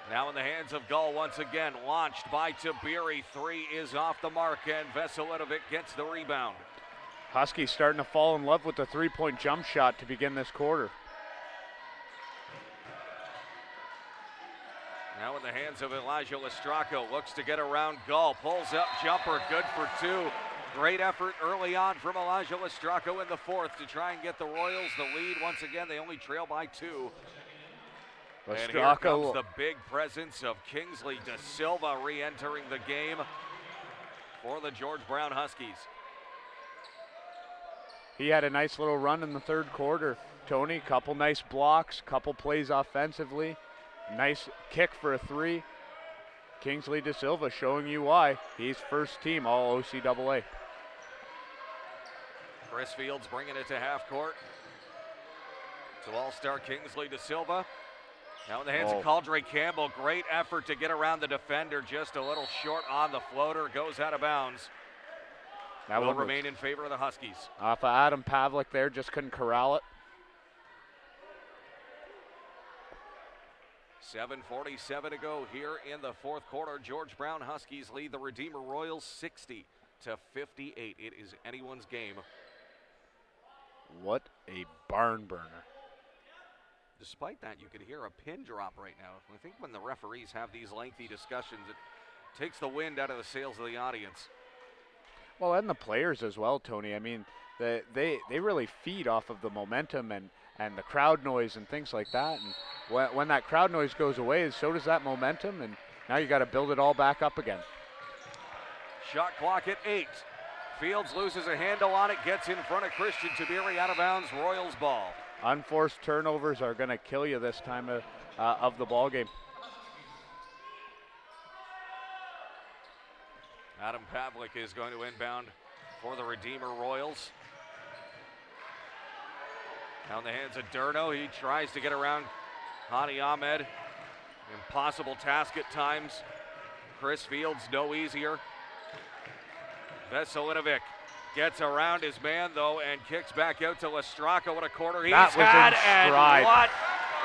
Now in the hands of Gull once again. Launched by Tiberi. 3 is off the mark, and Veselinovic gets the rebound. Huskies starting to fall in love with the 3-point jump shot to begin this quarter. Now in the hands of Elijah Lestraco. Looks to get around Gull. Pulls up jumper. Good for 2. Great effort early on from Elijah Lestraco in the fourth to try and get the Royals the lead. Once again, they only trail by 2. And here comes the big presence of Kingsley De Silva re-entering the game for the George Brown Huskies. He had a nice little run in the third quarter. Tony, couple nice blocks, couple plays offensively. Nice kick for a 3. Kingsley De Silva showing you why. He's first team all OCAA. Chris Fields bringing it to half court. To all-star Kingsley De Silva. Now in the hands of Caldry Campbell. Great effort to get around the defender. Just a little short on the floater. Goes out of bounds. That will remain in favor of the Huskies. Off of Adam Pavlik there. Just couldn't corral it. 7:47 to go here in the fourth quarter. George Brown Huskies lead the Redeemer Royals to 58. It is anyone's game. What a barn burner. Despite that, you could hear a pin drop right now. I think when the referees have these lengthy discussions, it takes the wind out of the sails of the audience. Well, and the players as well, Tony. I mean, they really feed off of the momentum and the crowd noise and things like that. And when that crowd noise goes away, so does that momentum. And now you got to build it all back up again. Shot clock at 8. Fields loses a handle on it, gets in front of Christian Tabiri, out of bounds, Royals ball. Unforced turnovers are going to kill you this time of the ball game. Adam Pavlik is going to inbound for the Redeemer Royals. Down the hands of Durdo. He tries to get around Hani Ahmed. Impossible task at times. Chris Fields, no easier. Veselinovic gets around his man, though, and kicks back out to Lestraka. What a quarter he's That was had, in and stride. what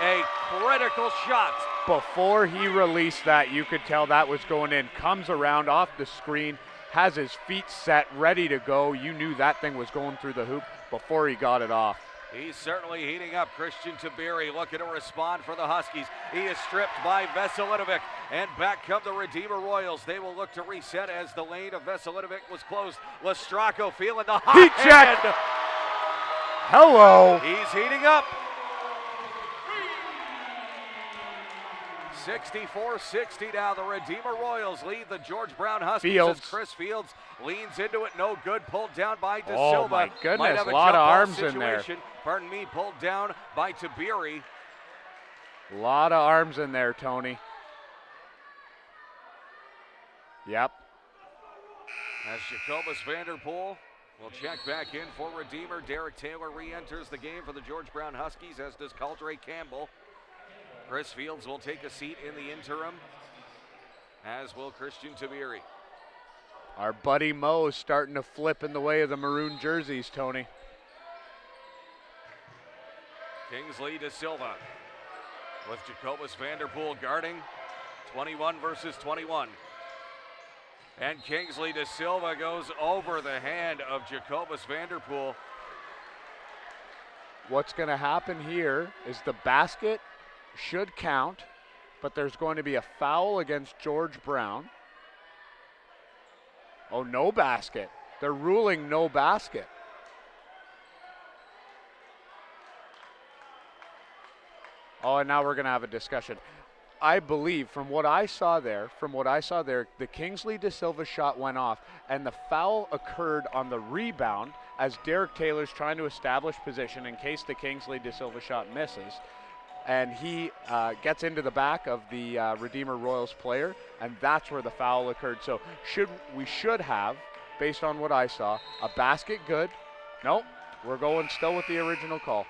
a critical shot. Before he released that, you could tell that was going in. Comes around off the screen, has his feet set, ready to go. You knew that thing was going through the hoop before he got it off. He's certainly heating up. Christian Tabiri looking to respond for the Huskies. He is stripped by Veselinovic, and back come the Redeemer Royals. They will look to reset as the lane of Veselinovic was closed. Lestrako feeling the hot Heat check. hand. Hello. He's heating up. 64-60 now. The Redeemer Royals lead the George Brown Huskies Fields. as Chris Fields leans into it. No good. Pulled down by De Oh, Silva. my goodness. Might have a Lot of jump ball arms in there. situation. Pardon me. Pulled down by Tabiri. A lot of arms in there, Tony. Yep. As Jacobus Vanderpool will check back in for Redeemer. Derek Taylor re-enters the game for the George Brown Huskies, as does Caldre Campbell. Chris Fields will take a seat in the interim, as will Christian Tabiri. Our buddy Mo's starting to flip in the way of the maroon jerseys, Tony. Kingsley De Silva with Jacobus Vanderpool guarding. 21 versus 21. And Kingsley De Silva goes over the hand of Jacobus Vanderpool. What's going to happen here is the basket should count, but there's going to be a foul against George Brown. Oh, no basket. They're ruling no basket. Oh, and now we're going to have a discussion. I believe from what I saw there, the Kingsley De Silva shot went off, and the foul occurred on the rebound as Derek Taylor's trying to establish position in case the Kingsley De Silva shot misses. And he gets into the back of the Redeemer Royals player, and that's where the foul occurred. So we should have, based on what I saw, a basket good. Nope, we're going still with the original call.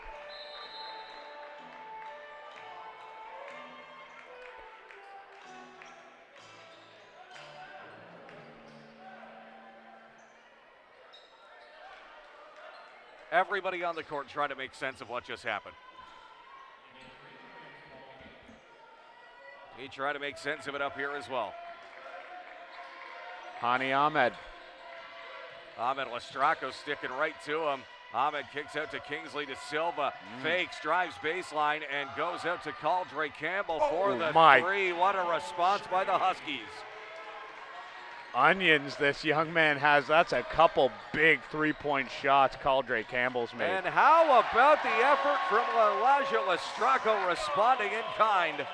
Everybody on the court trying to make sense of what just happened. He tried to make sense of it up here as well. Hani Ahmed. Ahmed Lestrako sticking right to him. Ahmed kicks out to Kingsley De Silva. Fakes, drives baseline, and goes out to Caldre Campbell for the three. What a response by the Huskies. Onions this young man has. That's a couple big three-point shots Caldre Campbell's made. And how about the effort from Elijah Lestrako responding in kind?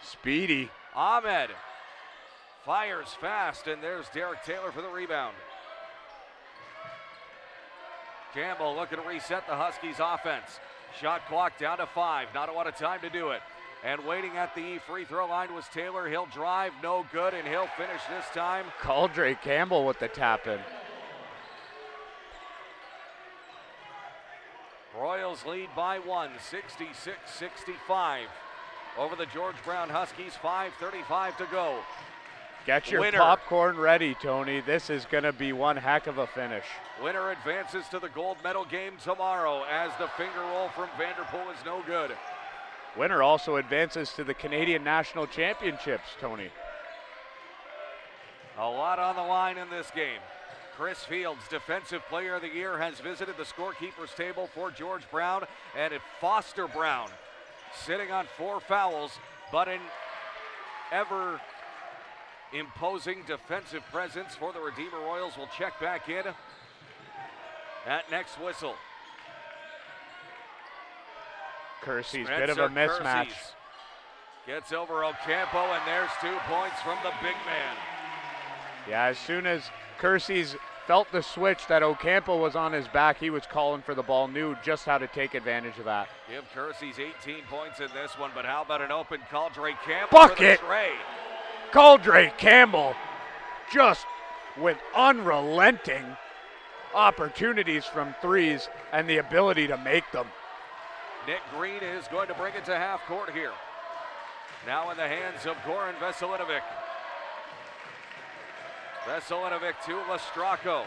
Speedy. Ahmed fires fast, and there's Derek Taylor for the rebound. Campbell looking to reset the Huskies offense. Shot clock down to 5. Not a lot of time to do it. And waiting at the free throw line was Taylor. He'll drive, no good, and he'll finish this time. Caldre Campbell with the tap in. Royals lead by 1, 66-65. Over the George Brown Huskies, 5:35 to go. Get your Winner. popcorn ready, Tony. This is going to be one heck of a finish. Winner advances to the gold medal game tomorrow, as the finger roll from Vanderpool is no good. Winner also advances to the Canadian National Championships, Tony. A lot on the line in this game. Chris Fields, Defensive Player of the Year, has visited the scorekeeper's table for George Brown, and Foster Brown sitting on 4 fouls, but an ever imposing defensive presence for the Redeemer Royals will check back in at next whistle. Kersey's bit of a mismatch. Kersey's gets over Ocampo, and there's 2 points from the big man. Yeah, as soon as Kersey's felt the switch that Ocampo was on his back, he was calling for the ball, knew just how to take advantage of that. Give Kersey's 18 points in this one, but how about an open Caldre Campbell Bucket! for the tray? Caldre Campbell just with unrelenting opportunities from threes and the ability to make them. Nick Green is going to bring it to half court here. Now in the hands of Goran Veselinovic. Veselinovic to Lestrako.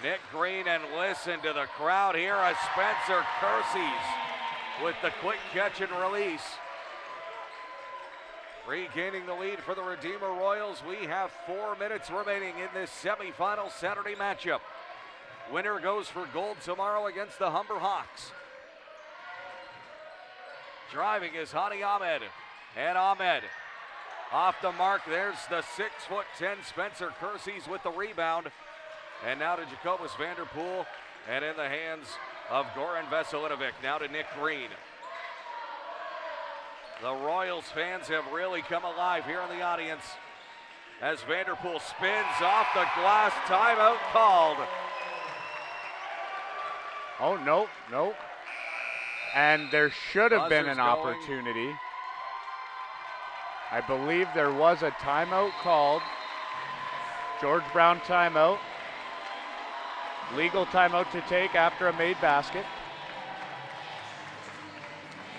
Nick Green, and listen to the crowd here as Spencer Kersey's with the quick catch and release. Regaining the lead for the Redeemer Royals. We have 4 minutes remaining in this semifinal Saturday matchup. Winner goes for gold tomorrow against the Humber Hawks. Driving is Hani Ahmed. And Ahmed off the mark. There's the 6'10" Spencer Kersey's with the rebound. And now to Jacobus Vanderpool. And in the hands of Goran Veselinovic. Now to Nick Green. The Royals fans have really come alive here in the audience as Vanderpool spins off the glass. Timeout called. Oh, no. And there should have been an Buzzer's going. opportunity. I believe there was a timeout called. George Brown timeout. Legal timeout to take after a made basket.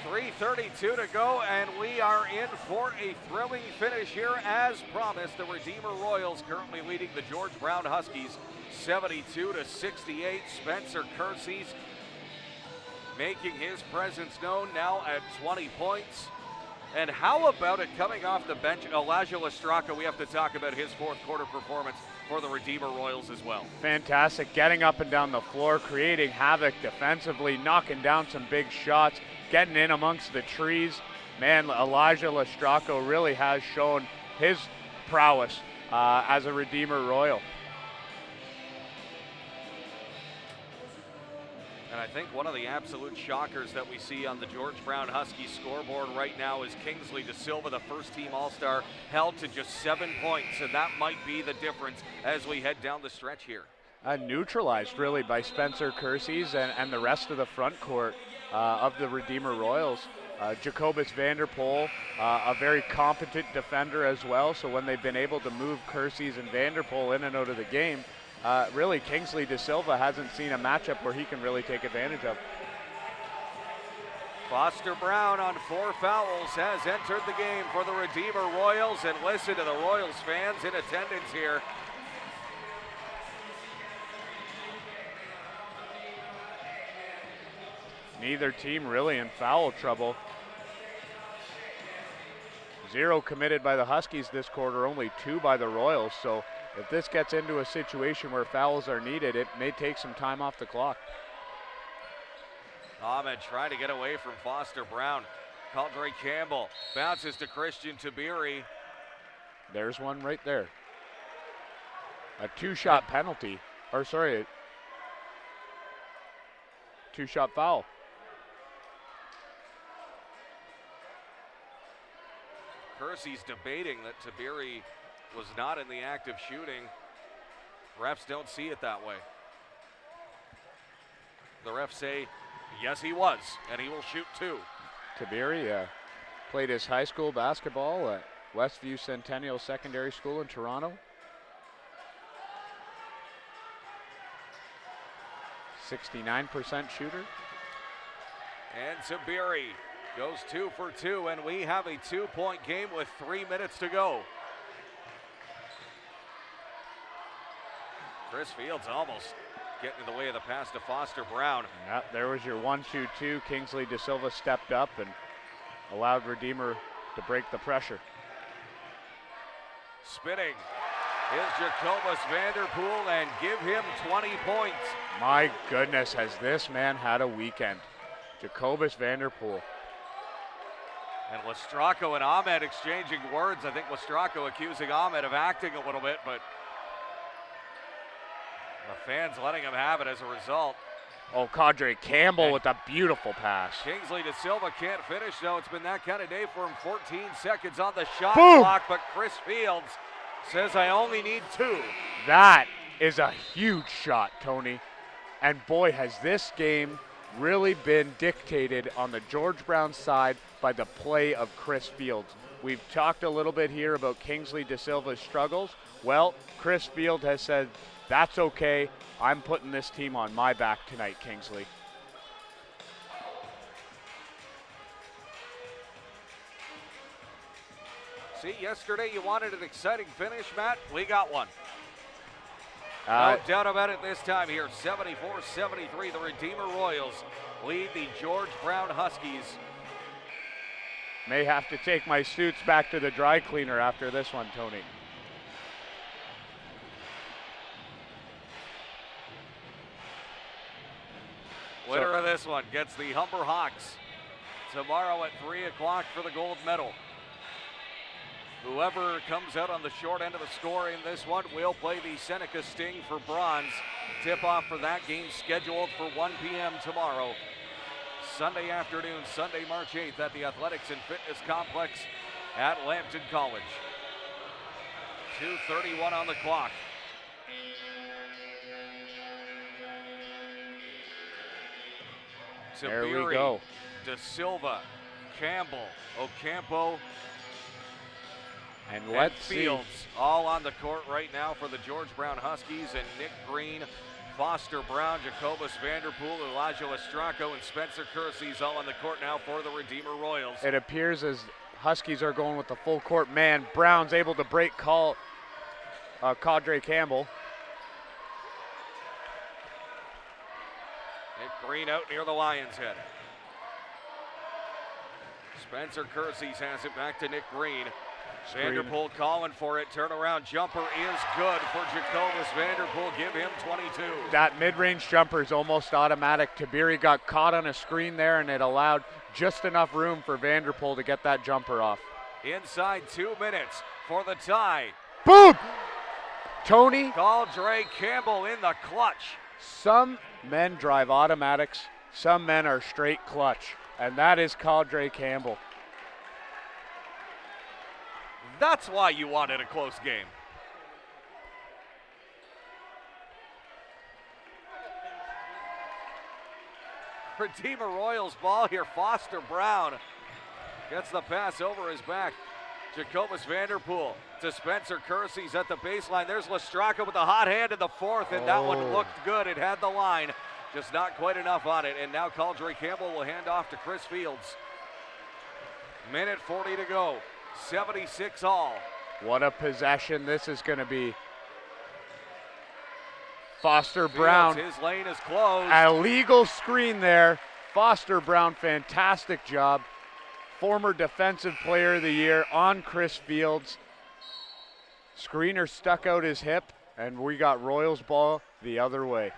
3:32 to go, and we are in for a thrilling finish here as promised. The Redeemer Royals currently leading the George Brown Huskies 72-68. Spencer Kersey's making his presence known now at 20 points. And how about it coming off the bench, Elijah Lestrako? We have to talk about his fourth quarter performance for the Redeemer Royals as well. Fantastic, getting up and down the floor, creating havoc defensively, knocking down some big shots, getting in amongst the trees. Man, Elijah Lestrako really has shown his prowess as a Redeemer Royal. And I think one of the absolute shockers that we see on the George Brown Huskies scoreboard right now is Kingsley De Silva, the first-team All-Star, held to just 7 points, and that might be the difference as we head down the stretch here. Neutralized, really, by Spencer Kersey's and the rest of the front court of the Redeemer Royals. Jacobus Vanderpool, a very competent defender as well, so when they've been able to move Kersey's and Vanderpool in and out of the game, really, Kingsley De Silva hasn't seen a matchup where he can really take advantage of. Foster Brown on 4 fouls has entered the game for the Redeemer Royals, and listen to the Royals fans in attendance here. Neither team really in foul trouble. 0 committed by the Huskies this quarter, only 2 by the Royals, so if this gets into a situation where fouls are needed, it may take some time off the clock. Ahmed trying to get away from Foster Brown. Caldre Campbell bounces to Christian Tabiri. There's one right there. A 2-shot penalty, or sorry, a 2-shot foul. Kersey's debating that Tabiri was not in the act of shooting. Refs don't see it that way. The refs say, yes, he was, and he will shoot 2. Tabiri played his high school basketball at Westview Centennial Secondary School in Toronto. 69% shooter. And Tabiri goes 2 for 2, and we have a 2-point game with 3 minutes to go. Chris Fields almost getting in the way of the pass to Foster Brown. Yeah, there was your 1-2-2. Kingsley De Silva stepped up and allowed Redeemer to break the pressure. Spinning is Jacobus Vanderpool and give him 20 points. My goodness, has this man had a weekend. Jacobus Vanderpool. And Lestracco and Ahmed exchanging words. I think Lestracco accusing Ahmed of acting a little bit, but the fans letting him have it as a result. Oh, Cadre Campbell with a beautiful pass. Kingsley De Silva can't finish, though. It's been that kind of day for him. 14 seconds on the shot Boom. clock, but Chris Fields says, I only need 2. That is a huge shot, Tony. And boy, has this game really been dictated on the George Brown side by the play of Chris Fields. We've talked a little bit here about Kingsley De Silva's struggles. Well, Chris Field has said, that's okay. I'm putting this team on my back tonight, Kingsley. See, yesterday you wanted an exciting finish, Matt. We got one. No doubt about it this time here. 74-73, the Redeemer Royals lead the George Brown Huskies. May have to take my suits back to the dry cleaner after this one, Tony. Winner of this one gets the Humber Hawks tomorrow at 3 o'clock for the gold medal. Whoever comes out on the short end of the score in this one will play the Seneca Sting for bronze. Tip-off for that game scheduled for 1 p.m. tomorrow. Sunday afternoon, Sunday, March 8th at the Athletics and Fitness Complex at Lambton College. 2:31 on the clock. There we Tabiri, go. De Silva, Campbell, Ocampo, And and let's see. Fields all on the court right now for the George Brown Huskies, and Nick Green, Foster Brown, Jacobus Vanderpool, Elijah Lestracco, and Spencer Kersey's all on the court now for the Redeemer Royals. It appears as Huskies are going with the full court man. Brown's able to break Cadre Campbell. Nick Green out near the Lions' head. Spencer Kersey's has it back to Nick Green. Vanderpool calling for it. Turnaround jumper is good for Jacobus Vanderpool. Give him 22. That mid-range jumper is almost automatic. Tabiri got caught on a screen there, and it allowed just enough room for Vanderpool to get that jumper off. Inside 2 minutes for the tie. Boom! Tony, Cadre Campbell in the clutch. some men drive automatics, some men are straight clutch, and that is Cadre Campbell. That's why you wanted a close game. Redeemer Royals ball here. Foster Brown gets the pass over his back. Jacobus Vanderpool to Spencer Kersey's at the baseline. There's Lestracco with the hot hand in the fourth, and that one looked good. It had the line, just not quite enough on it. And now Cadre Campbell will hand off to Chris Fields. Minute 40 to go. 76 all. What a possession this is going to be. Foster Brown. His lane is closed. A legal screen there. Foster Brown, fantastic job. Former Defensive Player of the Year on Chris Fields. Screener stuck out his hip, and we got Royals ball the other way.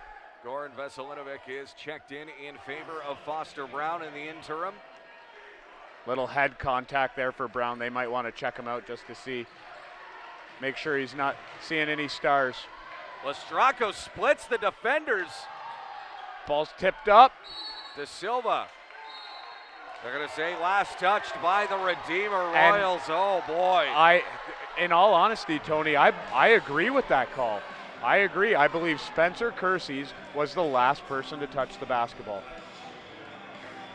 Goran Veselinovic is checked in favor of Foster Brown in the interim. Little head contact there for Brown. They might want to check him out just to see. Make sure he's not seeing any stars. Lestracco splits the defenders. Ball's tipped up. De Silva. They're going to say last touched by the Redeemer And Royals. Oh boy. In all honesty, Tony, I agree with that call. I agree. I believe Spencer Kersey's was the last person to touch the basketball.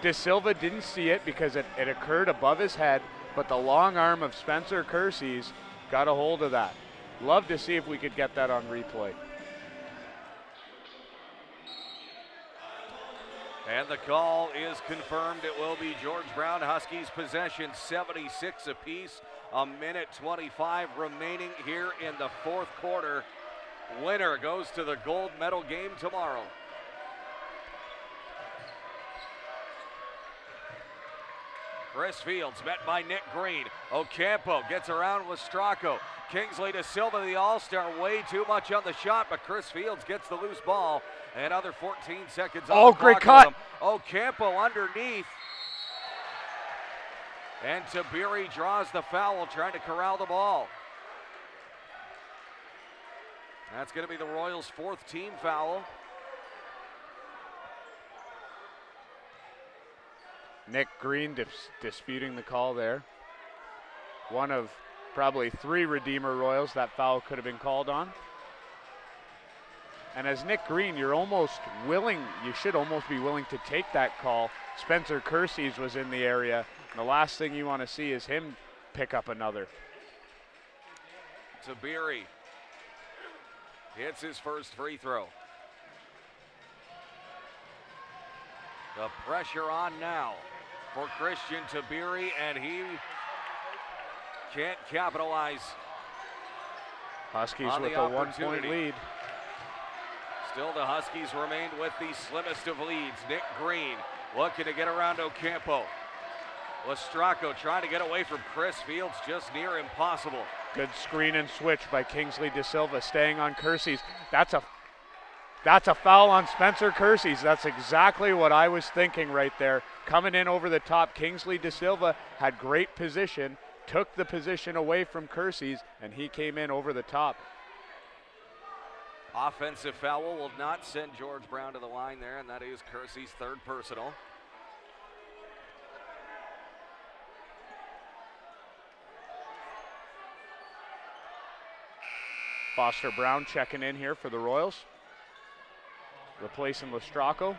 De Silva didn't see it because it occurred above his head, but the long arm of Spencer Kersey's got a hold of that. Love to see if we could get that on replay. And the call is confirmed. It will be George Brown Huskies possession, 76 apiece. A minute 25 remaining here in the fourth quarter. Winner goes to the gold medal game tomorrow. Chris Fields met by Nick Green. Ocampo gets around with Stracco. Kingsley De Silva, the all-star, way too much on the shot, but Chris Fields gets the loose ball. Another 14 seconds on the great clock cut. with him. Ocampo underneath. And Tabiri draws the foul, trying to corral the ball. That's going to be the Royals' 4th team foul. Nick Green disputing the call there. One of probably 3 Redeemer Royals that foul could have been called on. And as Nick Green, you should almost be willing to take that call. Spencer Kersey's was in the area. And the last thing you want to see is him pick up another. Tabiri hits his first free throw. The pressure on now for Christian Tabiri, and he can't capitalize. Huskies on with the a 1-point lead. Still the Huskies remained with the slimmest of leads. Nick Green looking to get around Ocampo. Lestracco trying to get away from Chris Fields, just near impossible. Good screen and switch by Kingsley De Silva, staying on Kersey's. That's a foul on Spencer Kersey's. That's exactly what I was thinking right there. Coming in over the top, Kingsley De Silva had great position, took the position away from Kersey's, and he came in over the top. Offensive foul will not send George Brown to the line there, and that is Kersey's 3rd personal. Foster Brown checking in here for the Royals, replacing Lestracco.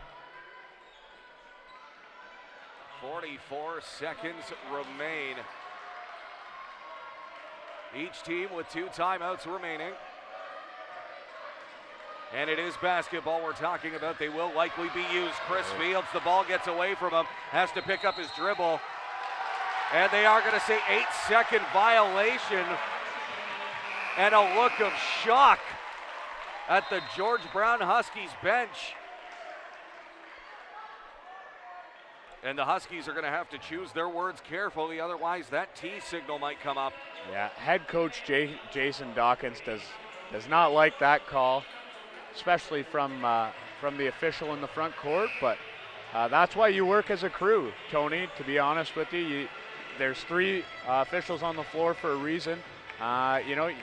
44 seconds remain. Each team with 2 timeouts remaining. And it is basketball we're talking about. They will likely be used. Chris Fields, the ball gets away from him, has to pick up his dribble. And they are going to say 8-second violation. And a look of shock at the George Brown Huskies bench. And the Huskies are going to have to choose their words carefully, otherwise that T signal might come up. Yeah, head coach Jason Dawkins does not like that call, especially from the official in the front court. But that's why you work as a crew, Tony. To be honest with you, there's 3 officials on the floor for a reason.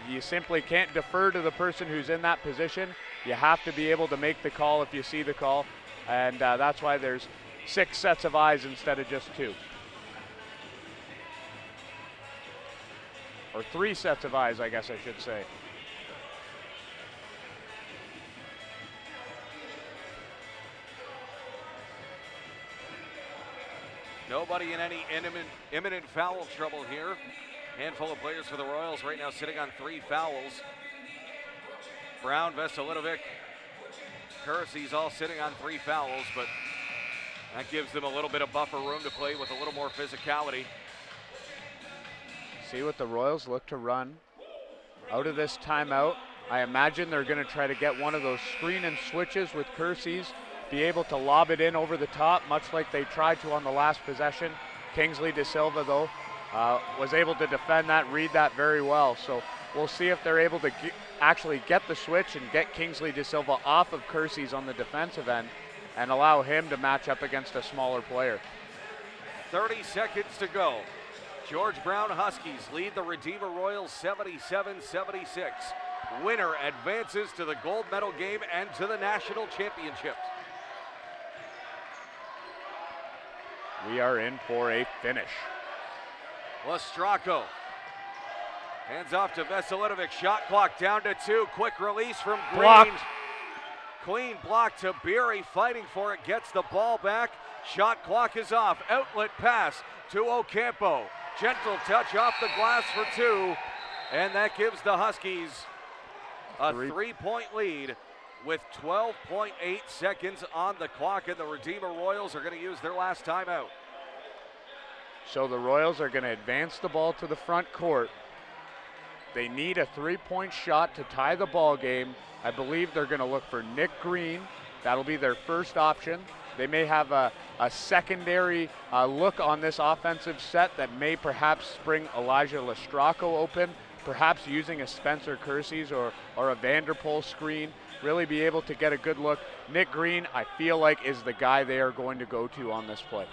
You simply can't defer to the person who's in that position. You have to be able to make the call if you see the call, and that's why there's 6 sets of eyes instead of just 2. Or 3 sets of eyes, I guess I should say. Nobody in any imminent foul trouble here. Handful of players for the Royals right now sitting on 3 fouls. Brown, Veselinovic, Kersey's all sitting on 3 fouls, but that gives them a little bit of buffer room to play with a little more physicality. See what the Royals look to run out of this timeout. I imagine they're going to try to get one of those screen and switches with Kersey's, be able to lob it in over the top, much like they tried to on the last possession. Kingsley De Silva, though, was able to defend that, read that very well. So we'll see if they're able to actually get the switch and get Kingsley De Silva off of Kersey's on the defensive end and allow him to match up against a smaller player. 30 seconds to go. George Brown Huskies lead the Redeemer Royals 77-76. Winner advances to the gold medal game and to the national championships. We are in for a finish. Lestracco hands off to Veselinovic. Shot clock down to 2. Quick release from Green. Blocked. Clean block to Beery, fighting for it, gets the ball back. Shot clock is off. Outlet pass to Ocampo. Gentle touch off the glass for 2. And that gives the Huskies a 3-point lead with 12.8 seconds on the clock. And the Redeemer Royals are going to use their last timeout. So the Royals are going to advance the ball to the front court. They need a 3-point shot to tie the ball game. I believe they're going to look for Nick Green. That'll be their first option. They may have a secondary look on this offensive set that may perhaps spring Elijah Lestracco open, perhaps using a Spencer Kersey's or a Vanderpool screen, really be able to get a good look. Nick Green, I feel like, is the guy they are going to go to on this play.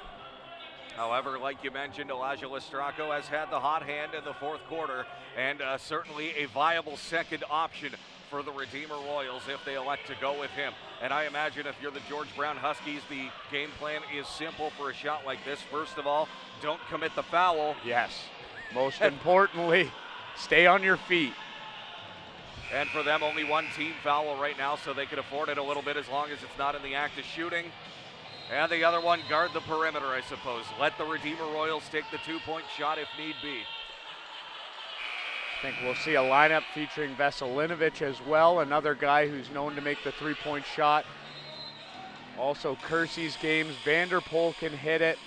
However, like you mentioned, Elijah Lestracco has had the hot hand in the fourth quarter, and certainly a viable second option for the Redeemer Royals if they elect to go with him. And I imagine if you're the George Brown Huskies, the game plan is simple for a shot like this. First of all, don't commit the foul. Yes. Most importantly, stay on your feet. And for them, only one team foul right now, so they can afford it a little bit as long as it's not in the act of shooting. And the other one, guard the perimeter, I suppose. Let the Redeemer Royals take the two-point shot if need be. I think we'll see a lineup featuring Veselinovic as well, another guy who's known to make the three-point shot. Also Kersey's games, Vanderpool can hit it.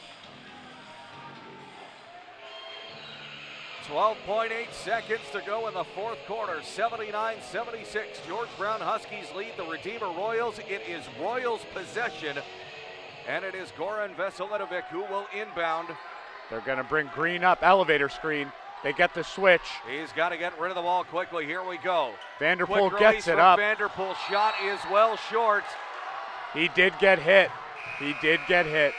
12.8 seconds to go in the fourth quarter, 79-76. George Brown Huskies lead the Redeemer Royals. It is Royals possession, and it is Goran Veselinovic who will inbound. They're gonna bring Green up, elevator screen. They get the switch. He's got to get rid of the ball quickly. Here we go. Vanderpool Quick gets it from up. Vanderpool shot is well short. He did get hit. He did get hit.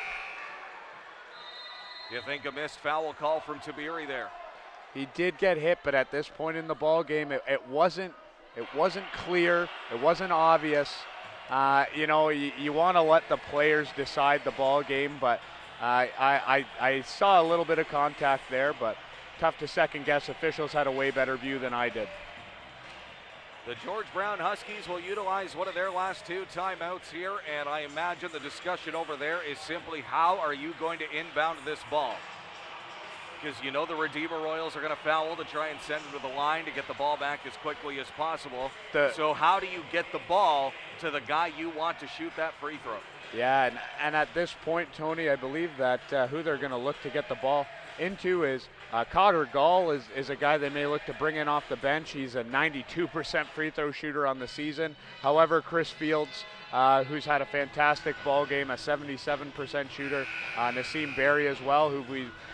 You think a missed foul call from Tiberi there? He did get hit, but at this point in the ball game, it wasn't clear. It wasn't obvious. You want to let the players decide the ball game, but I saw a little bit of contact there, but tough to second guess. Officials had a way better view than I did. The George Brown Huskies will utilize one of their last two timeouts here, and I imagine the discussion over there is simply how are you going to inbound this ball? Because you know the Redeemer Royals are going to foul to try and send it to the line to get the ball back as quickly as possible. So how do you get the ball to the guy you want to shoot that free throw? Yeah, and at this point, Tony, I believe that who they're going to look to get the ball into is Cotter Gall is a guy they may look to bring in off the bench. He's a 92% free throw shooter on the season. However, Chris Fields, who's had a fantastic ball game, a 77% shooter. Nassim Berry as well, who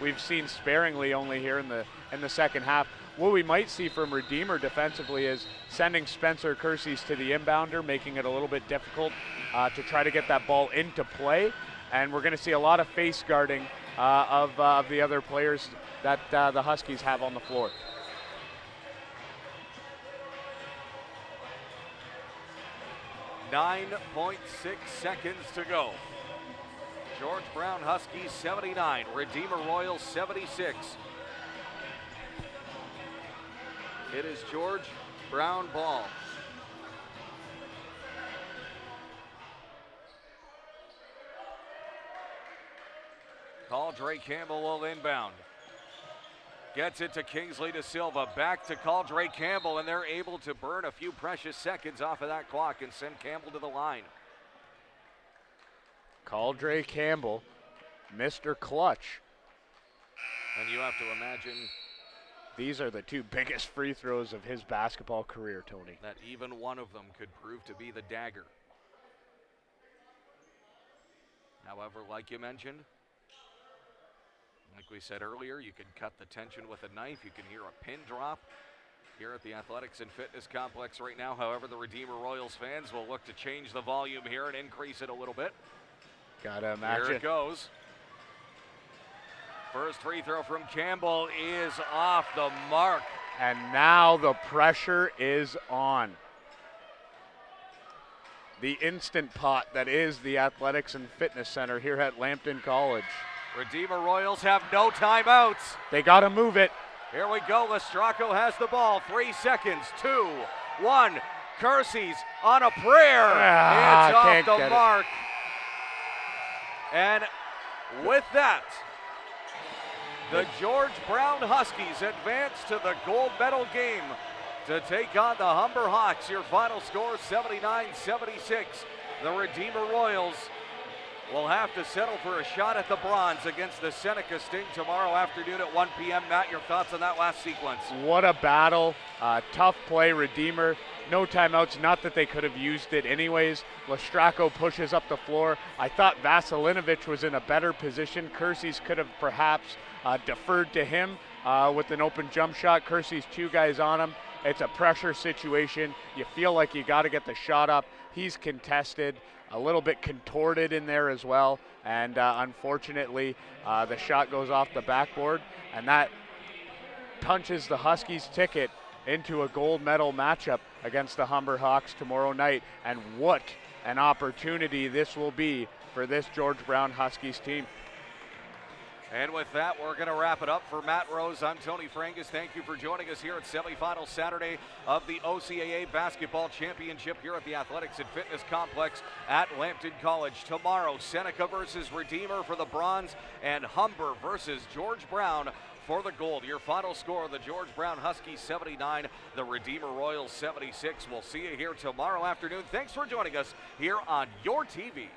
we've seen sparingly only here in the second half. What we might see from Redeemer defensively is sending Spencer Kersey's to the inbounder, making it a little bit difficult to try to get that ball into play. And we're going to see a lot of face guarding of the other players that the Huskies have on the floor. .6 seconds to go. George Brown Huskies 79, Redeemer Royals 76. It is George Brown ball. Caldre Campbell will inbound. Gets it to Kingsley De Silva. Back to Caldre Campbell, and they're able to burn a few precious seconds off of that clock and send Campbell to the line. Caldre Campbell, Mr. Clutch. And you have to imagine these are the two biggest free throws of his basketball career, Tony. that even one of them could prove to be the dagger. However, like you mentioned, like we said earlier, you can cut the tension with a knife. You can hear a pin drop here at the Athletics and Fitness Complex right now. However, the Redeemer Royals fans will look to change the volume here and increase it a little bit. Gotta imagine. Here it goes. First free throw from Campbell is off the mark. And now the pressure is on. The instant pot that is the Athletics and Fitness Center here at Lambton College. Redeemer Royals have no timeouts. They gotta move it. Here we go. Lestracco has the ball. 3 seconds. 2, 1. Kersey's on a prayer. It's off the mark. And with that, the George Brown Huskies advance to the gold medal game to take on the Humber Hawks. Your final score 79-76. The Redeemer Royals will have to settle for a shot at the bronze against the Seneca Sting tomorrow afternoon at 1 p.m. Matt, your thoughts on that last sequence? What a battle. Tough play, Redeemer. No timeouts, not that they could have used it anyways. Lestracco pushes up the floor. I thought Vasilinovic was in a better position. Kersey's could have perhaps deferred to him with an open jump shot. Kersey's 2 guys on him. It's a pressure situation. You feel like you got to get the shot up. He's contested, a little bit contorted in there as well. And unfortunately, the shot goes off the backboard, and that punches the Huskies' ticket into a gold medal matchup against the Humber Hawks tomorrow night. And what an opportunity this will be for this George Brown Huskies team. And with that, we're going to wrap it up. For Matt Rose, I'm Tony Frangus. Thank you for joining us here at semifinal Saturday of the OCAA Basketball Championship here at the Athletics and Fitness Complex at Lambton College. Tomorrow, Seneca versus Redeemer for the bronze, and Humber versus George Brown for the gold. Your final score, the George Brown Huskies 79, the Redeemer Royals 76. We'll see you here tomorrow afternoon. Thanks for joining us here on your TV.